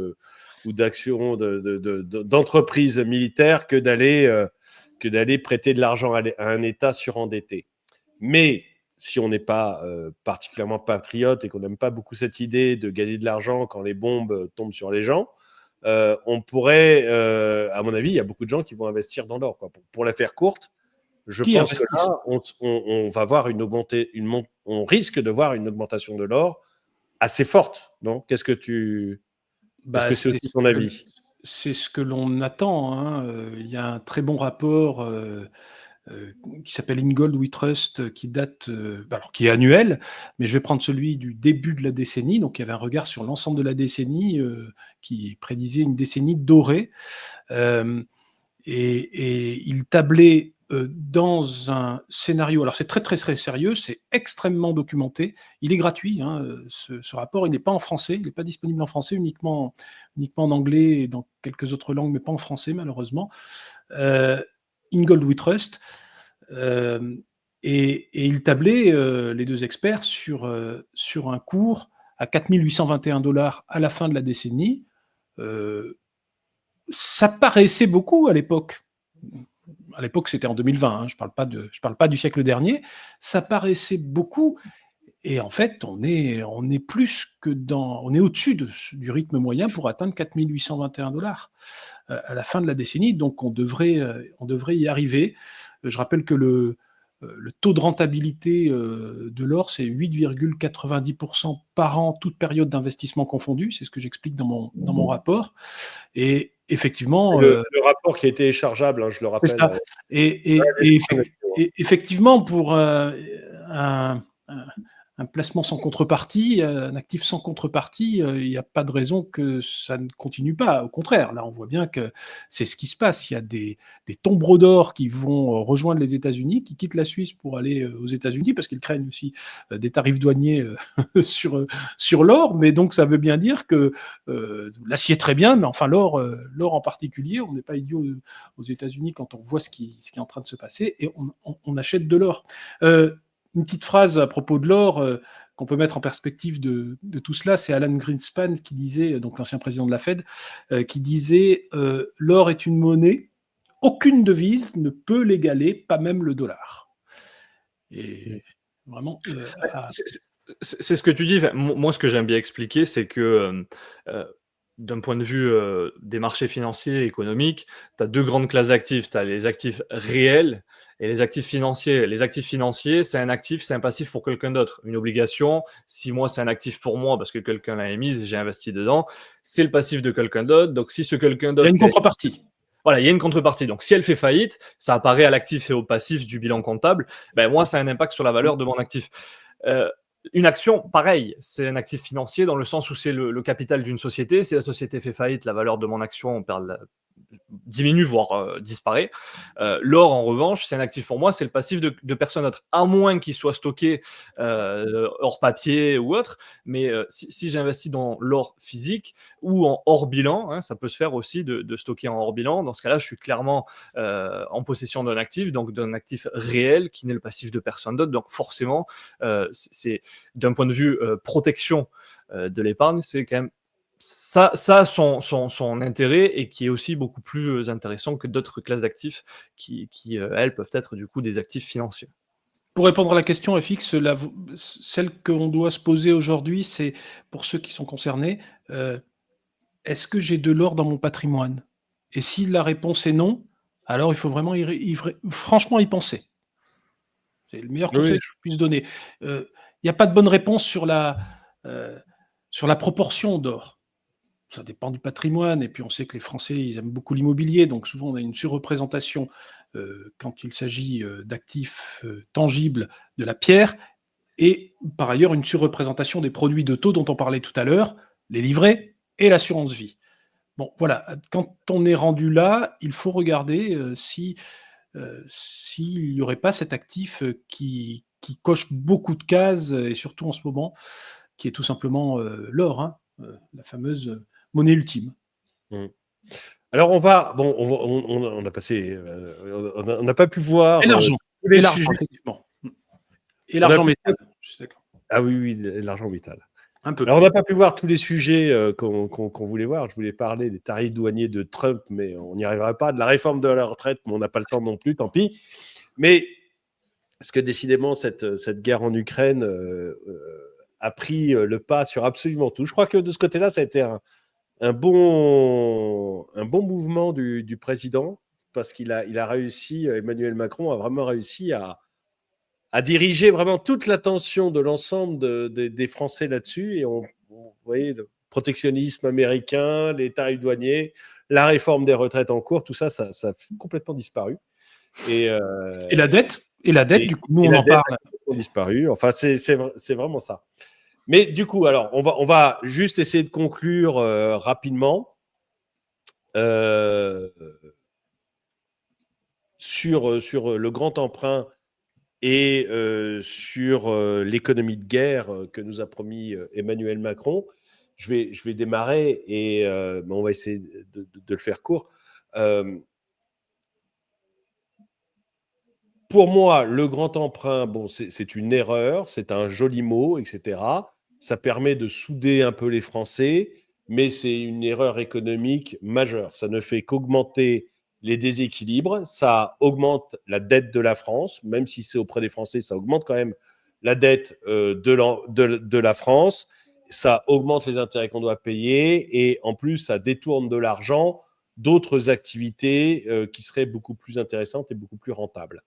S1: d'actions d'entreprises militaires que d'aller prêter de l'argent à un État surendetté. Mais si on n'est pas particulièrement patriote et qu'on n'aime pas beaucoup cette idée de gagner de l'argent quand les bombes tombent sur les gens, on pourrait, à mon avis, il y a beaucoup de gens qui vont investir dans l'or. Pour la faire courte, je pense que là, on va voir on risque de voir une augmentation de l'or assez forte, non ? Qu'est-ce que est-ce que c'est aussi ton avis ?
S2: C'est ce que l'on attend. Hein. Il y a un très bon rapport qui s'appelle Ingold We Trust, qui date, qui est annuel, mais je vais prendre celui du début de la décennie. Donc, il y avait un regard sur l'ensemble de la décennie qui prédisait une décennie dorée. Et il tablait dans un scénario. Alors, c'est très, très, très sérieux, c'est extrêmement documenté. Il est gratuit, hein, ce rapport. Il n'est pas en français, il n'est pas disponible en français, uniquement en anglais et dans quelques autres langues, mais pas en français, malheureusement. Ingold We Trust. Et il tablait, les deux experts, sur un cours à 4 821 $ à la fin de la décennie. Ça paraissait beaucoup à l'époque. À l'époque, c'était en 2020, hein, je parle pas du siècle dernier. Ça paraissait beaucoup. Et en fait, on est au-dessus du rythme moyen pour atteindre 4 821 $ à la fin de la décennie. Donc, on devrait y arriver. Je rappelle que le taux de rentabilité de l'or, c'est 8,90% par an, toute période d'investissement confondue. C'est ce que j'explique dans mon rapport. Et effectivement...
S1: Le rapport qui a été chargeable, hein, je le rappelle.
S2: C'est ça. Et effectivement, pour un placement sans contrepartie, un actif sans contrepartie, il n'y a pas de raison que ça ne continue pas. Au contraire, là, on voit bien que c'est ce qui se passe. Il y a des tombereaux d'or qui vont rejoindre les États-Unis, qui quittent la Suisse pour aller aux États-Unis, parce qu'ils craignent aussi des tarifs douaniers sur l'or. Mais donc, ça veut bien dire que l'acier, très bien, mais enfin, l'or en particulier, on n'est pas idiot aux États-Unis quand on voit ce qui est en train de se passer, et on achète de l'or. Une petite phrase à propos de l'or qu'on peut mettre en perspective de tout cela, c'est Alan Greenspan qui disait, donc l'ancien président de la Fed, qui disait l'or est une monnaie, aucune devise ne peut l'égaler, pas même le dollar. Et vraiment...
S3: c'est ce que tu dis. Moi, ce que j'aime bien expliquer, c'est que d'un point de vue des marchés financiers et économiques, tu as deux grandes classes d'actifs. Tu as les actifs réels et les actifs financiers. Les actifs financiers, c'est un actif, c'est un passif pour quelqu'un d'autre. Une obligation, si moi, c'est un actif pour moi parce que quelqu'un l'a émise et j'ai investi dedans, c'est le passif de quelqu'un d'autre. Donc, si ce quelqu'un d'autre...
S2: Il y a une contrepartie.
S3: Voilà, il y a une contrepartie. Donc, si elle fait faillite, ça apparaît à l'actif et au passif du bilan comptable. Ben, moi, ça a un impact sur la valeur de mon actif. Une action, pareil, c'est un actif financier dans le sens où c'est le capital d'une société. Si la société fait faillite, la valeur de mon action diminue, voire disparaît. L'or, en revanche, c'est un actif pour moi, c'est le passif de personne autre, à moins qu'il soit stocké hors papier ou autre. Mais si j'investis dans l'or physique ou en hors bilan, hein, ça peut se faire aussi de stocker en hors bilan. Dans ce cas-là, je suis clairement en possession d'un actif, donc d'un actif réel qui n'est le passif de personne d'autre. Donc forcément, c'est d'un point de vue protection de l'épargne, c'est quand même ça a son intérêt, et qui est aussi beaucoup plus intéressant que d'autres classes d'actifs qui elles, peuvent être du coup des actifs financiers.
S2: Pour répondre à la question, FX, celle qu'on doit se poser aujourd'hui, c'est, pour ceux qui sont concernés, est-ce que j'ai de l'or dans mon patrimoine ? Et si la réponse est non, alors il faut vraiment franchement y penser. C'est le meilleur
S1: Oui,
S2: conseil
S1: oui.
S2: que je puisse donner. Il n'y a pas de bonne réponse sur la proportion d'or. Ça dépend du patrimoine, et puis on sait que les Français, ils aiment beaucoup l'immobilier, donc souvent on a une surreprésentation quand il s'agit d'actifs tangibles de la pierre, et par ailleurs une surreprésentation des produits de taux dont on parlait tout à l'heure, les livrets et l'assurance vie. Bon, voilà, quand on est rendu là, il faut regarder s'il n'y aurait pas cet actif qui coche beaucoup de cases, et surtout en ce moment, qui est tout simplement l'or, hein, la fameuse monnaie ultime.
S1: Mm. Alors on a passé, on n'a pas pu voir
S2: Et l'argent,
S1: tous les
S2: et l'argent,
S1: sujets.
S2: effectivement. Et
S1: On a
S2: l'argent
S1: pu-
S2: métal, je suis d'accord.
S1: Ah oui, oui, l'argent vital.
S2: Un peu.
S1: Alors on n'a pas pu voir tous les sujets qu'on voulait voir. Je voulais parler des tarifs douaniers de Trump, mais on n'y arrivera pas. De la réforme de la retraite, mais on n'a pas le temps non plus, tant pis. Mais parce que décidément, cette guerre en Ukraine a pris le pas sur absolument tout. Je crois que de ce côté-là, ça a été un bon mouvement du président, parce qu'il a réussi, Emmanuel Macron a vraiment réussi à diriger vraiment toute l'attention de l'ensemble des Français là-dessus. Et vous voyez, le protectionnisme américain, les tarifs douaniers, la réforme des retraites en cours, tout ça, ça a complètement disparu.
S2: Et la dette, du coup, nous on
S1: la
S2: en
S1: dette
S2: parle.
S1: a complètement disparu. Enfin, c'est vraiment ça. Mais du coup, alors, on va juste essayer de conclure rapidement sur le grand emprunt et sur l'économie de guerre que nous a promis Emmanuel Macron. Je vais démarrer et on va essayer de le faire court. Pour moi, le grand emprunt, bon, c'est une erreur, c'est un joli mot, etc. Ça permet de souder un peu les Français, mais c'est une erreur économique majeure. Ça ne fait qu'augmenter les déséquilibres, ça augmente la dette de la France, même si c'est auprès des Français, ça augmente quand même la dette de la France, ça augmente les intérêts qu'on doit payer, et en plus, ça détourne de l'argent d'autres activités qui seraient beaucoup plus intéressantes et beaucoup plus rentables.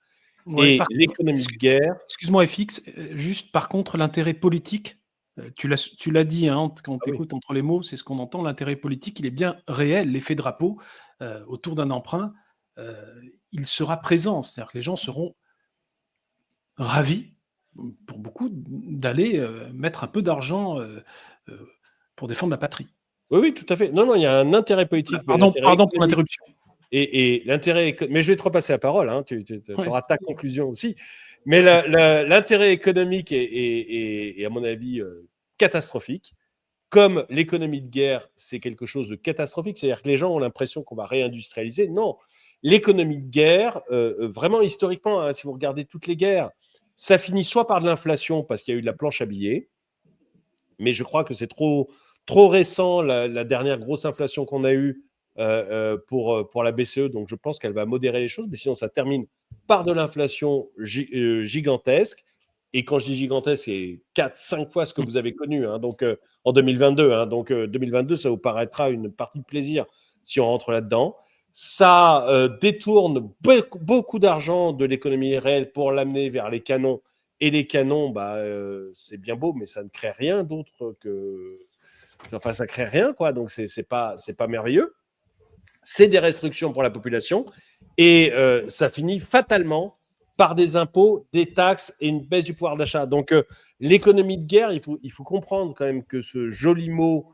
S2: Ouais,
S1: Et l'économie de guerre.
S2: Excuse-moi, FX, juste par contre, l'intérêt politique, tu l'as dit, hein, quand on
S1: Ah oui.
S2: t'écoute entre les mots, c'est ce qu'on entend, l'intérêt politique, il est bien réel, l'effet drapeau autour d'un emprunt, il sera présent, c'est-à-dire que les gens seront ravis, pour beaucoup, d'aller mettre un peu d'argent pour défendre la patrie.
S1: Oui, oui, tout à fait. Non, il y a un intérêt politique.
S2: Pardon pour l'interruption.
S1: Et l'intérêt. Mais je vais te repasser la parole, hein, tu
S2: Ouais.
S1: auras ta conclusion aussi. Mais l'intérêt économique est, à mon avis, catastrophique. Comme l'économie de guerre, c'est quelque chose de catastrophique, c'est-à-dire que les gens ont l'impression qu'on va réindustrialiser. Non, l'économie de guerre, vraiment historiquement, hein, si vous regardez toutes les guerres, ça finit soit par de l'inflation parce qu'il y a eu de la planche à billets, mais je crois que c'est trop récent, la dernière grosse inflation qu'on a eue pour la BCE, donc je pense qu'elle va modérer les choses, mais sinon ça termine par de l'inflation gigantesque. Et quand je dis gigantesque, c'est 4-5 fois ce que vous avez connu, hein, donc, en 2022. Hein, donc 2022, ça vous paraîtra une partie de plaisir si on rentre là-dedans. Ça détourne beaucoup d'argent de l'économie réelle pour l'amener vers les canons. Et les canons, c'est bien beau, mais ça ne crée rien d'autre que... Enfin, ça crée rien, quoi. Donc, c'est pas merveilleux. C'est des restrictions pour la population. Et ça finit fatalement par des impôts, des taxes et une baisse du pouvoir d'achat. Donc, l'économie de guerre, il faut comprendre quand même que ce joli mot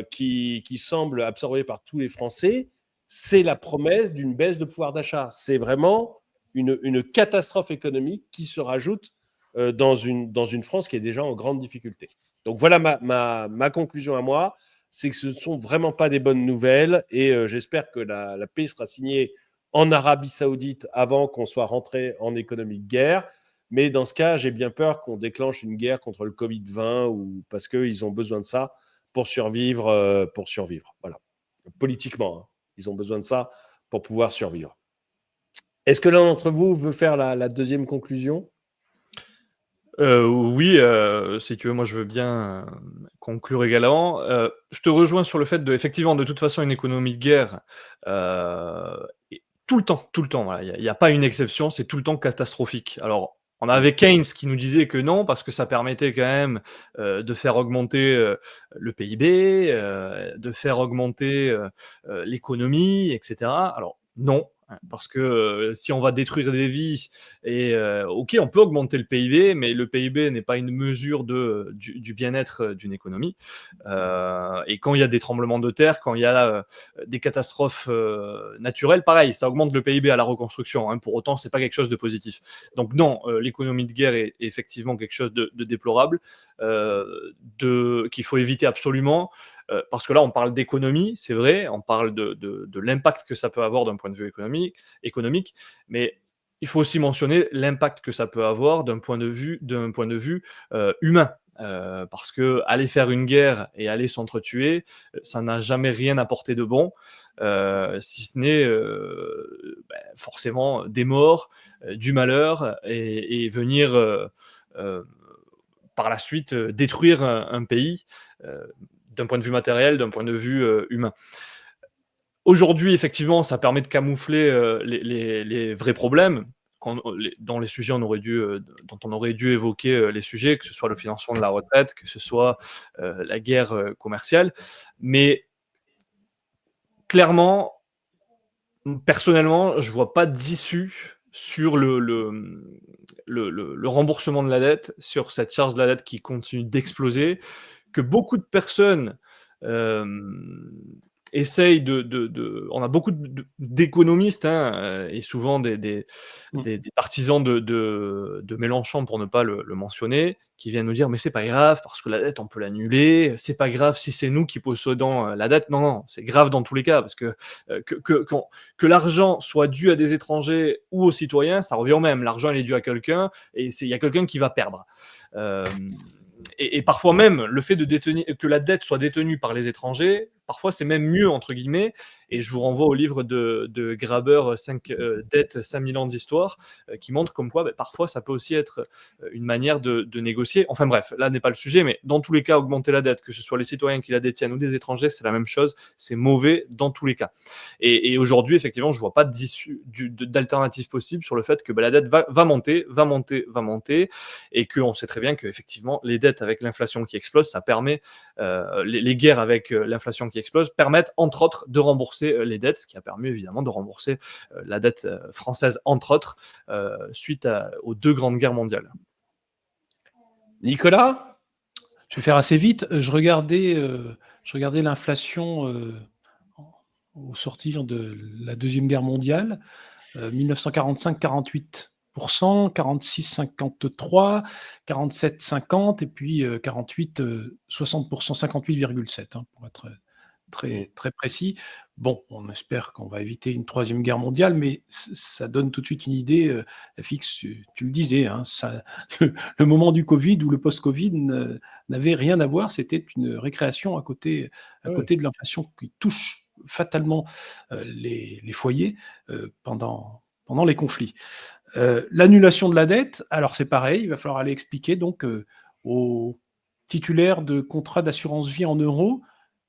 S1: qui semble absorbé par tous les Français, c'est la promesse d'une baisse de pouvoir d'achat. C'est vraiment une catastrophe économique qui se rajoute dans une France qui est déjà en grande difficulté. Donc, voilà ma conclusion à moi, c'est que ce ne sont vraiment pas des bonnes nouvelles, et j'espère que la paix sera signée en Arabie Saoudite avant qu'on soit rentré en économie de guerre. Mais dans ce cas, j'ai bien peur qu'on déclenche une guerre contre le Covid-20 ou parce qu'ils ont besoin de ça pour survivre. Voilà. Politiquement, hein. Ils ont besoin de ça pour pouvoir survivre. Est-ce que l'un d'entre vous veut faire la deuxième conclusion ?
S3: Oui, c'est que moi je veux bien conclure également. Je te rejoins sur le fait effectivement, de toute façon, une économie de guerre, et tout le temps, voilà, il y a pas une exception, c'est tout le temps catastrophique. Alors, On avait Keynes qui nous disait que non, parce que ça permettait quand même de faire augmenter le PIB, de faire augmenter l'économie, etc. Alors non, hein, parce que si on va détruire des vies, et ok, on peut augmenter le PIB, mais le PIB n'est pas une mesure du bien-être d'une économie. Et quand il y a des tremblements de terre, quand il y a des catastrophes naturelles, pareil, ça augmente le PIB à la reconstruction. Hein, pour autant, c'est pas quelque chose de positif. Donc non, l'économie de guerre est effectivement quelque chose de déplorable, qu'il faut éviter absolument. Parce que là, on parle d'économie, c'est vrai, on parle de l'impact que ça peut avoir d'un point de vue économique, mais il faut aussi mentionner l'impact que ça peut avoir d'un point de vue humain. Parce que aller faire une guerre et aller s'entretuer, ça n'a jamais rien apporté de bon, si ce n'est forcément des morts, du malheur, et venir par la suite détruire un pays, d'un point de vue matériel, d'un point de vue humain. Aujourd'hui, effectivement, ça permet de camoufler les vrais problèmes, dans les sujets dont on aurait dû évoquer les sujets, que ce soit le financement de la retraite, que ce soit la guerre commerciale. Mais clairement, personnellement, je vois pas d'issue sur le remboursement de la dette, sur cette charge de la dette qui continue d'exploser, que beaucoup de personnes essayent on a beaucoup d'économistes, hein, et souvent des partisans de Mélenchon, pour ne pas le mentionner, qui viennent nous dire: mais c'est pas grave parce que la dette on peut l'annuler, c'est pas grave si c'est nous qui possédons la dette. Non, non, c'est grave dans tous les cas, parce que que l'argent soit dû à des étrangers ou aux citoyens, ça revient au même. L'argent il est dû à quelqu'un, et il y a quelqu'un qui va perdre. Et parfois même, le fait que la dette soit détenue par les étrangers, parfois c'est même mieux, entre guillemets, et je vous renvoie au livre de Graeber, Dette, 5000 ans d'histoire, qui montre comme quoi parfois ça peut aussi être une manière de négocier. Enfin bref, là n'est pas le sujet, mais dans tous les cas, augmenter la dette, que ce soit les citoyens qui la détiennent ou des étrangers, c'est la même chose, c'est mauvais dans tous les cas. Et aujourd'hui, effectivement, je ne vois pas d'alternative possible sur le fait que la dette va monter, et qu'on sait très bien qu'effectivement, les dettes avec l'inflation qui explose, ça permet, les guerres avec l'inflation qui explose, permettent entre autres de rembourser les dettes, ce qui a permis évidemment de rembourser la dette française, entre autres, suite aux 2 grandes guerres mondiales.
S1: Nicolas ?
S2: Je vais faire assez vite. Je regardais l'inflation au sortir de la Deuxième Guerre mondiale, 1945-48%, 46-53, 47-50, et puis 48, 60%, 58,7, hein, pour être très, très précis. Bon, on espère qu'on va éviter une troisième guerre mondiale, mais ça donne tout de suite une idée. FX, tu le disais, hein, le moment du Covid ou le post-Covid n'avait rien à voir. C'était une récréation à côté de l'inflation qui touche fatalement les foyers pendant les conflits. L'annulation de la dette, alors c'est pareil, il va falloir aller expliquer donc aux titulaires de contrats d'assurance vie en euros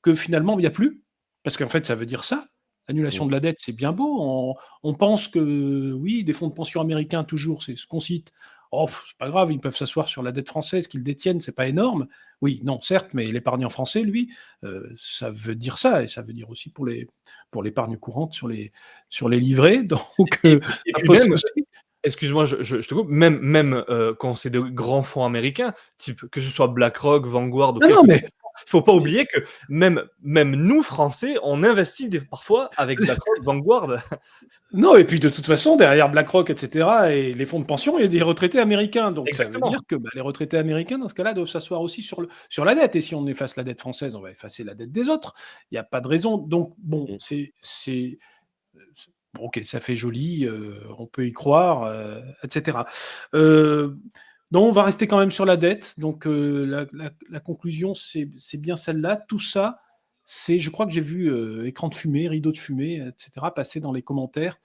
S2: que finalement, il n'y a plus. Parce qu'en fait, ça veut dire ça. L'annulation de la dette, c'est bien beau. On pense que, oui, des fonds de pension américains, toujours, c'est ce qu'on cite. Oh, c'est pas grave, ils peuvent s'asseoir sur la dette française qu'ils détiennent, c'est pas énorme. Oui, non, certes, mais l'épargnant français, lui, ça veut dire ça, et ça veut dire aussi pour l'épargne courante sur les livrets. Donc,
S3: et puis même, excuse-moi, je te coupe, même quand c'est de grands fonds américains, type que ce soit BlackRock, Vanguard,
S2: non, mais
S3: faut pas oublier que même nous Français, on investit parfois avec BlackRock, Vanguard.
S2: Non, et puis de toute façon, derrière BlackRock, etc., et les fonds de pension, il y a des retraités américains. Donc
S3: Exactement.
S2: Ça veut dire que les retraités américains, dans ce cas-là, doivent s'asseoir aussi sur la dette. Et si on efface la dette française, on va effacer la dette des autres. Il n'y a pas de raison. Donc, bon, ok, ça fait joli, on peut y croire, etc. Donc, on va rester quand même sur la dette. Donc, la conclusion, c'est bien celle-là. Tout ça, je crois que j'ai vu écran de fumée, rideau de fumée, etc., passer dans les commentaires.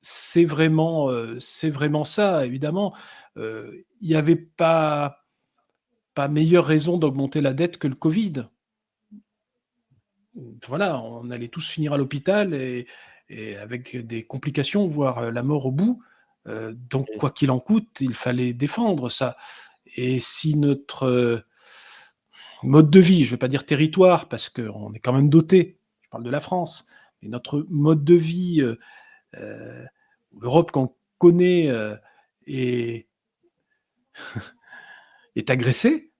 S2: C'est vraiment ça, évidemment. Il n'y avait pas meilleure raison d'augmenter la dette que le Covid. Voilà, on allait tous finir à l'hôpital et avec des complications, voire la mort au bout. Donc, quoi qu'il en coûte, il fallait défendre ça. Et si notre mode de vie, je ne vais pas dire territoire, parce qu'on est quand même doté, je parle de la France, mais notre mode de vie, l'Europe qu'on connaît est, est agressée,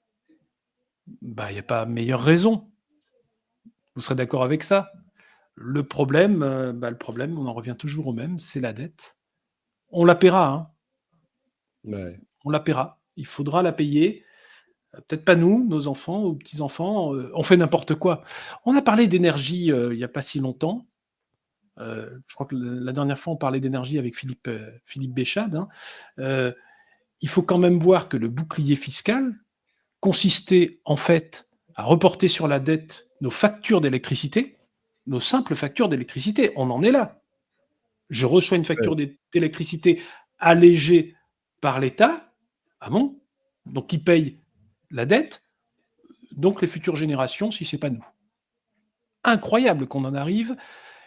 S2: bah, il n'y a pas meilleure raison. Vous serez d'accord avec ça? Le problème, on en revient toujours au même, c'est la dette. On la paiera, hein.
S1: Ouais.
S2: On la paiera. Il faudra la payer. Peut-être pas nous, nos enfants ou petits-enfants. On fait n'importe quoi. On a parlé d'énergie il n'y a pas si longtemps. Je crois que la dernière fois, on parlait d'énergie avec Philippe Béchade. Hein. Il faut quand même voir que le bouclier fiscal consistait en fait à reporter sur la dette nos factures d'électricité, nos simples factures d'électricité. On en est là. Je reçois une facture d'électricité allégée par l'État. Ah bon? Donc, qui paye la dette? Donc, les futures générations, si ce n'est pas nous. Incroyable qu'on en arrive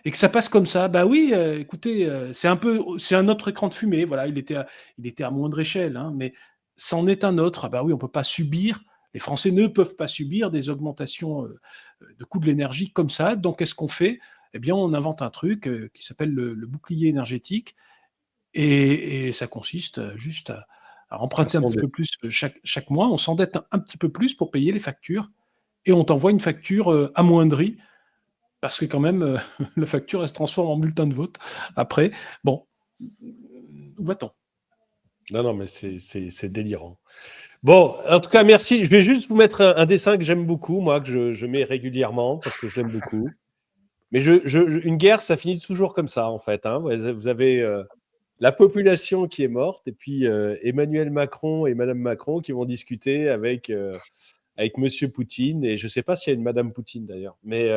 S2: et que ça passe comme ça. Bah oui, écoutez, c'est un autre écran de fumée. Voilà, il était à moindre échelle, hein, mais c'en est un autre. Ah bah oui, on peut pas subir. Les Français ne peuvent pas subir des augmentations de coûts de l'énergie comme ça. Donc, qu'est-ce qu'on fait? Eh bien, on invente un truc qui s'appelle le bouclier énergétique, et ça consiste juste à emprunter un petit peu plus chaque mois. On s'endette un petit peu plus pour payer les factures, et on t'envoie une facture amoindrie. Parce que quand même, la facture, elle se transforme en bulletin de vote après. Bon, où va-t-on?
S1: Non, mais c'est délirant. Bon, en tout cas, merci. Je vais juste vous mettre un dessin que j'aime beaucoup, moi, que je mets régulièrement parce que je l'aime beaucoup. Mais une guerre, ça finit toujours comme ça, en fait. Hein. Vous avez la population qui est morte et puis Emmanuel Macron et Madame Macron qui vont discuter avec Monsieur Poutine. Et je ne sais pas s'il y a une Madame Poutine, d'ailleurs. Mais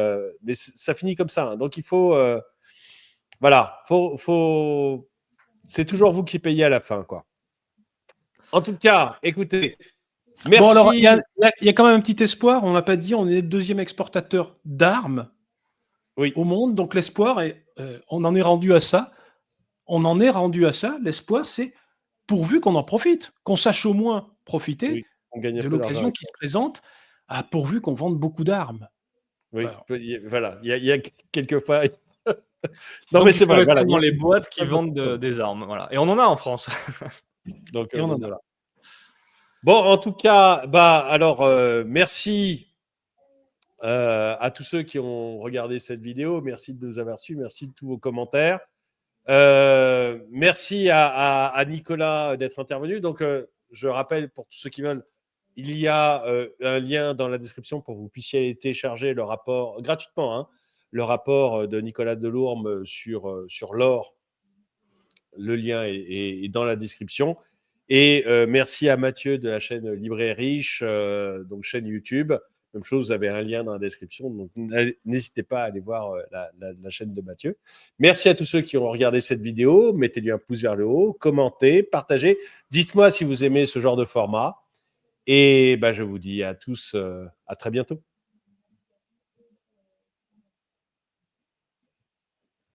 S1: ça finit comme ça. Hein. Donc, il faut... voilà, c'est toujours vous qui payez à la fin, quoi. En tout cas, écoutez, merci.
S2: Bon, alors, il y a quand même un petit espoir. On n'a pas dit, on est le deuxième exportateur d'armes au monde. Donc, l'espoir, on en est rendu à ça. On en est rendu à ça. L'espoir, c'est pourvu qu'on en profite, qu'on sache au moins profiter de l'occasion qui se présente, pourvu qu'on vende beaucoup d'armes.
S1: Oui, voilà. Il y a quelques fois... non,
S3: donc,
S1: mais c'est vrai.
S3: Voilà, les boîtes qui vendent des armes. Voilà. Et on en a en France.
S1: Donc, on en a. Bon, en tout cas, alors, merci à tous ceux qui ont regardé cette vidéo. Merci de nous avoir reçus. Merci de tous vos commentaires. Merci à Nicolas d'être intervenu. Donc, je rappelle pour tous ceux qui veulent, il y a un lien dans la description pour que vous puissiez télécharger le rapport gratuitement, hein, le rapport de Nicolas Delourme sur l'or. Le lien est dans la description. Et merci à Mathieu de la chaîne Libraire Riche, donc chaîne YouTube. Même chose, vous avez un lien dans la description. Donc, n'hésitez pas à aller voir la chaîne de Mathieu. Merci à tous ceux qui ont regardé cette vidéo. Mettez-lui un pouce vers le haut, commentez, partagez. Dites-moi si vous aimez ce genre de format. Et je vous dis à tous à très bientôt.